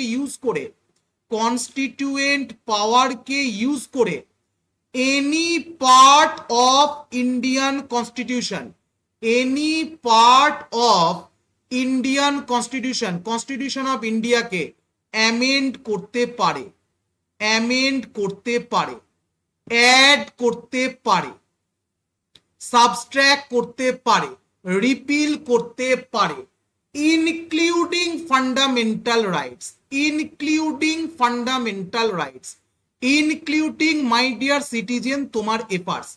ইউজ করে any part of Indian constitution of ইন্ডিয়াকে অ্যামেন্ড করতে পারে, অ্যাড করতে পারে, সাবস্ট্রাক্ট করতে পারে, রিপিল করতে পারে, including fundamental rights, including my dear citizen তোমার এফার্টস।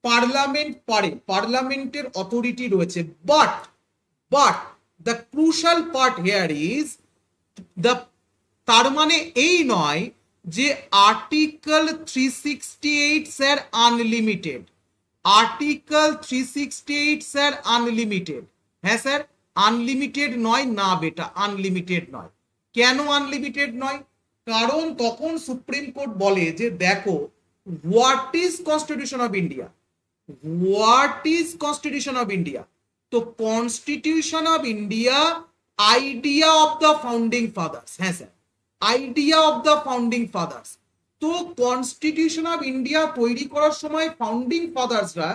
পার্লামেন্ট পারে, পার্লামেন্টের অথরিটি রয়েছে, but the crucial part here is the, তার মানে এই নয় যে article 368 sir unlimited, article 368 sir unlimited. হ্যাঁ স্যার, আনলিমিটেড নয় না বেটা, আনলিমিটেড নয়। কেন আনলিমিটেড নয়? কারণ তখন সুপ্রিম কোর্ট বলে যে দেখো, what is constitution of India, তো constitution of India idea of the founding fathers. হ্যাঁ sir, idea of the founding fathers. তো কনস্টিটিউশন অফ ইন্ডিয়া তৈরি করার সময় ফাউন্ডিং ফাদার্সরা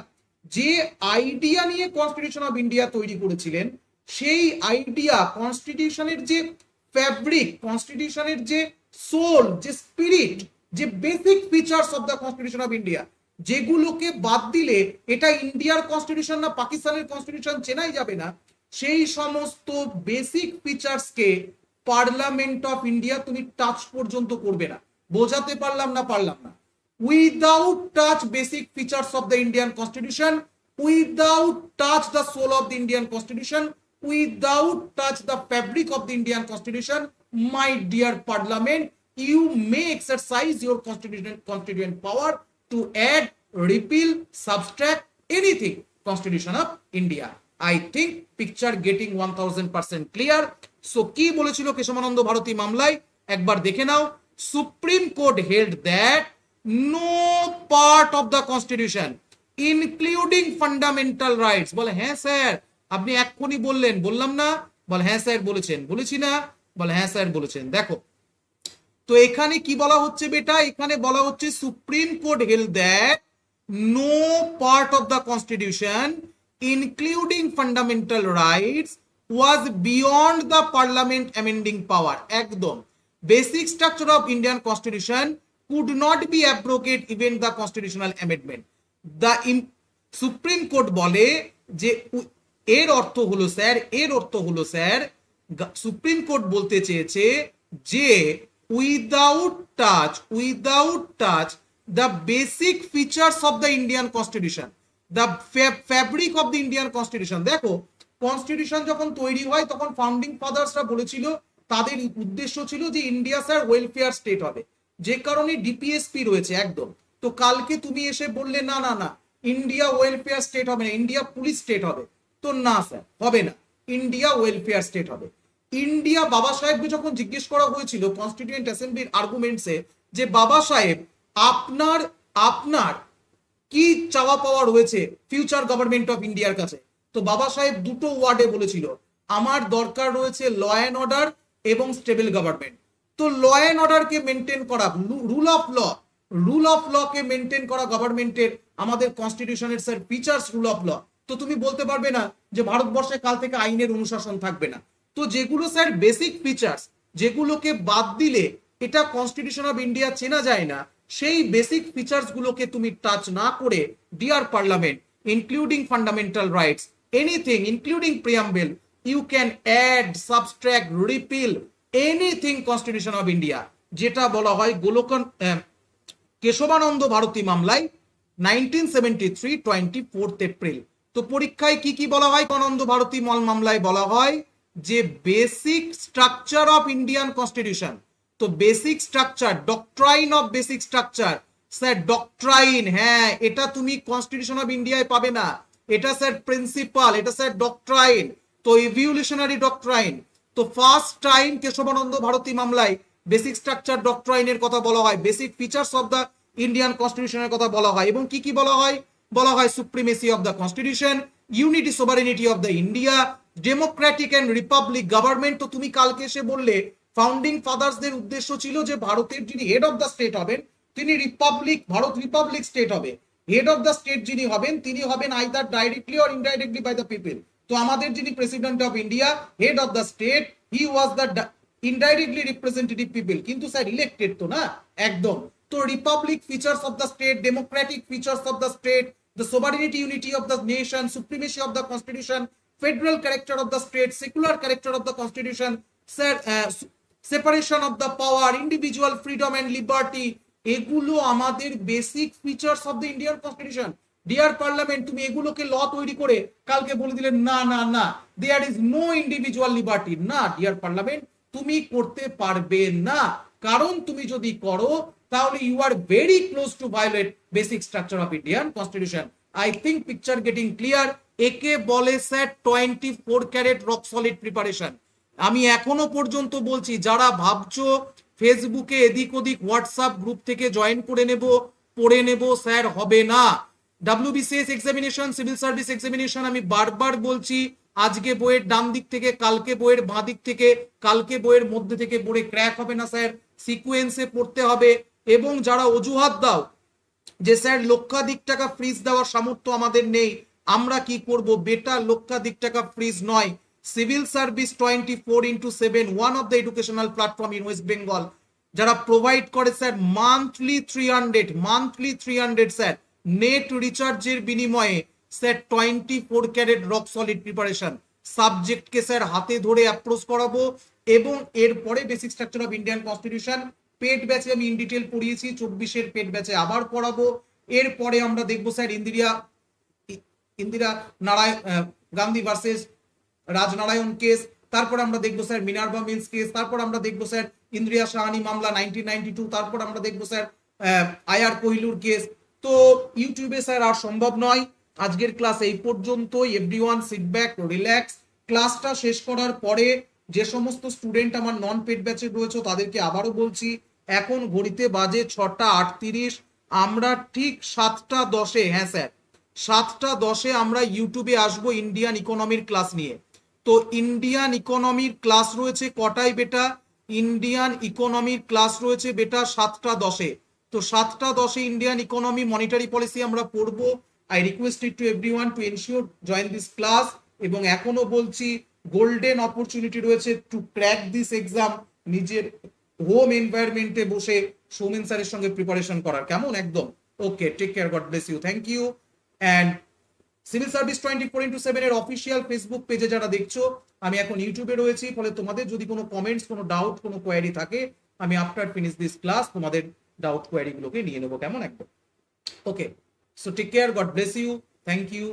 যে আইডিয়া নিয়ে কনস্টিটিউশন অফ ইন্ডিয়া তৈরি করেছিলেন, সেই আইডিয়া, কনস্টিটিউশনের যে ফ্যাব্রিক, কনস্টিটিউশনের যে সোল, যে স্পিরিট, যে basic features of the constitution of India, যেগুলোকে বাদ দিলে এটা ইন্ডিয়ার কনস্টিটিউশন না পাকিস্তানের কনস্টিটিউশন চেনাই যাবে না, সেই সমস্ত বেসিক ফিচার্সকে পার্লামেন্ট অফ ইন্ডিয়া তুমি টাচ পর্যন্ত করবে না। বোঝাতে পারলাম না? Without touch basic features of the Indian Constitution, without touch the soul of the Indian Constitution, without touch the fabric of the Indian Constitution, my dear Parliament, you may exercise your constituent power to add, repeal, subtract anything Constitution of India. I think picture getting 1000% clear. So কি বলেছিল কেশবানন্দ ভারতী মামলায় একবার দেখে নাও। Supreme court held that no part of the constitution including fundamental rights, বলে হ্যাঁ স্যার আপনি এক্ষুনি বললেন, বললাম না? বলে হ্যাঁ স্যার বলেছেন, বলেছি না? বলে হ্যাঁ স্যার বলেছেন। দেখো তো এখানে কি বলা হচ্ছে বেটা, এখানে বলা হচ্ছে supreme court held that no part of the constitution including fundamental rights was beyond the parliament amending power. একদম basic structure of Indian constitution could not be abrogate even the constitutional amendment. The supreme court বলে যে এর অর্থ হলো স্যার, সুপ্রিম কোর্ট বলতে চেয়েছে যে without touch the basic features of the Indian constitution, the fabric of the Indian constitution। দেখো কনস্টিটিউশন যখন তৈরি হয় তখন ফাউন্ডিং ফাদার্সরা বলেছিল, তাদের উদ্দেশ্য ছিল যে ইন্ডিয়া স্যার ওয়েলফেয়ার স্টেট হবে, যে কারণে ডিপিএসপি রয়েছে একদম। তো কালকে তুমি এসে বললে না না না ইন্ডিয়া ওয়েলফেয়ার স্টেট হবে না, ইন্ডিয়া পুলিশ স্টেট হবে, তো না স্যার হবে না, ইন্ডিয়া ওয়েলফেয়ার স্টেট হবে। ইন্ডিয়া বাবা সাহেবকে যখন জিজ্ঞেস করা হয়েছিল কনস্টিটিউয়েন্ট অ্যাসেম্বলির আর্গুমেন্টসে যে বাবা সাহেব আপনার কি চাওয়া পাওয়া রয়েছে ফিউচার গভর্নমেন্ট অফ ইন্ডিয়ার কাছে, তো বাবা সাহেব দুটো ওয়ার্ডে বলেছিল আমার দরকার রয়েছে ল অ্যান্ড অর্ডার এবং স্টেবল গভর্নমেন্ট। তো ল অ্যান্ড অর্ডারকে মেনটেন করা, রুল অফ ল কে মেনটেন করা গভর্নমেন্টের আমাদের কনস্টিটিউশনের sir features rule of law. তো তুমি বলতে পারবে না যে ভারতবর্ষে কাল থেকে আইনের অনুশাসন থাকবে না। তো যেগুলো স্যার বেসিক ফিচার্স, যেগুলোকে বাদ দিলে এটা কনস্টিটিউশন অফ ইন্ডিয়া চেনা যায় না, সেই বেসিক ফিচার্স গুলোকে তুমি টাচ না করে dear Parliament, including fundamental rights, anything including preamble, you can add, subtract, repeal anything constitution of India, যেটা বলা হয় কেশবানন্দ ভারতী মামলায় 1973 24 এপ্রিল। তো পরীক্ষায় কি কি বলা হয়? আনন্দ ভারতী মামলায় বলা হয় যে basic structure of Indian constitution. তো basic structure, doctrine of basic structure, sir doctrine, হ্যাঁ এটা তুমি কনস্টিটিউশন অফ ইন্ডিয়ায় পাবে না, এটা স্যার প্রিন্সিপাল, এটা স্যার ডক্ট্রাইন। তো ইভলিউশনারি ডক্ট্রাইন। তো ফার্স্ট টাইম কেশবানন্দ ভারতী মামলায় বেসিক স্ট্রাকচার ডক্ট্রাইনের কথা বলা হয়, basic features of the Indian কনস্টিটিউশনের কথা বলা হয়, এবং কি কি বলা হয়? বলা হয় supremacy of the constitution, unity sovereignty of the India, democratic and republic government. তো তুমি কালকে এসে বললে ফাউন্ডিং ফাদার্সদের উদ্দেশ্য ছিল যে ভারতের যিনি হেড অফ দ্য স্টেট হবেন তিনি রিপাবলিক, ভারত রিপাবলিক স্টেট হবে, হেড অফ দ্য স্টেট যিনি হবেন তিনি হবেন either directly or indirectly by the people. তো আমাদের যিনি president of India, head of the state, he was the indirectly representative people, কিন্তু স্যার ইলেক্টেড তো না একদম। তো republic features of the state, democratic features of the state, the sovereignty unity of the nation, supremacy of the constitution, federal character of the state, secular character of the constitution, separation of the power, individual freedom and liberty, এগুলো আমাদের basic features of the Indian Constitution. Dear parliament, তুমি এগুলোকে ল তৈরি করে কালকে বলে দিলে না না না there is no individual liberty. না ডিয়ার পার্লামেন্ট, তুমি করতে পারবে না, কারণ তুমি যদি করো তাহলে you are very close to violate basic structure of Indian constitution. I think picture getting clear. একে বলে sir 24 carat rock solid preparation. আমি এখনো পর্যন্ত বলছি, যারা ভাবছো ফেসবুকে এদিক ওদিক হোয়াটসঅ্যাপ গ্রুপ থেকে জয়েন করে নেব, পড়ে নেব, স্যার হবে না। WBCS examination, civil service examination, আমি বারবার বলছি আজকে বইয়ের ডান দিক থেকে, কালকে বইয়ের বাঁ দিক থেকে, কালকে বইয়ের মধ্যে থেকে পড়ে ক্র্যাক হবে না স্যার, সিকোয়েন্সে পড়তে হবে। এবং যারা অজুহাত দাও যে স্যার লক্ষাধিক টাকা ফ্রিজ দেওয়ার সামর্থ্য আমাদের নেই, আমরা কি করব? বেটা লক্ষাধিক টাকা ফ্রিজ নয়, civil service 24/7 one of the educational platform in West Bengal, যারা প্রোভাইড করে স্যার মান্থলি 300 স্যার নেট রিচার্জের বিনিময়ে sir 24 carat rock solid preparation সাবজেক্টকে স্যার হাতে ধরে অ্যাপ্রোচ করাবো। এবং এরপরে basic structure of Indian constitution paid ব্যাচে আমি ইন ডিটেল পড়িয়েছি, 24-এর পেড ব্যাচে আবার পড়াবো। এরপরে আমরা দেখবো sir Indira Gandhi versus Rajnarain case, তারপর আমরা দেখবো স্যার মিনার্ভা মিলস কেস, তারপর আমরা দেখবো স্যার ইন্দ্রিয়া সাহানি মামলা 1992, তারপর আমরা দেখবো স্যার আয়ার কোহিলুর কেস। তো ইউটিউবে স্যার আর সম্ভব নয়। আজকের ক্লাস এই পর্যন্তই। Everyone sit back, relax. ক্লাসটা শেষ করার পরে যে সমস্ত স্টুডেন্ট আমার নন পেড ব্যাচে রয়েছে তাদেরকে আবারও বলছি, এখন ঘড়িতে বাজে 6:38, আমরা ঠিক 7:10, হ্যাঁ স্যার 7:10 আমরা ইউটিউবে আসবো ইন্ডিয়ান ইকোনমির ক্লাস নিয়ে। তো ইন্ডিয়ান ইকোনমির ক্লাস রয়েছে কটায় বেটা? ইন্ডিয়ান ইকোনমির ক্লাস রয়েছে বেটা 7:10। তো 7:10 ইন্ডিয়ান ইকোনমি মনিটারি পলিসি আমরা পড়বো। I requested to everyone to ensure join this class. এবং এখনো বলছি গোল্ডেন অপরচুনিটি রয়েছে টু ক্র্যাক দিস এক্সাম, নিজের হোম এনভায়রনমেন্টে বসে সৌমেন স্যারের সঙ্গে প্রিপারেশন করার, কেমন? একদম okay, take care, God bless you, thank you. And civil service 24/7 এর অফিসিয়াল ফেসবুক পেজে যারা দেখছো, আমি এখন ইউটিউবে রয়েছি, ফলে তোমাদের যদি কোনো কমেন্টস, কোনো ডাউট, কোনো কোয়ারি থাকে, আমি আফটার ফিনিশ দিস ক্লাস তোমাদের ডাউট কোয়ারি গুলোকে নিয়ে নেবো, কেমন? একদম okay. So take care, God bless you, thank you.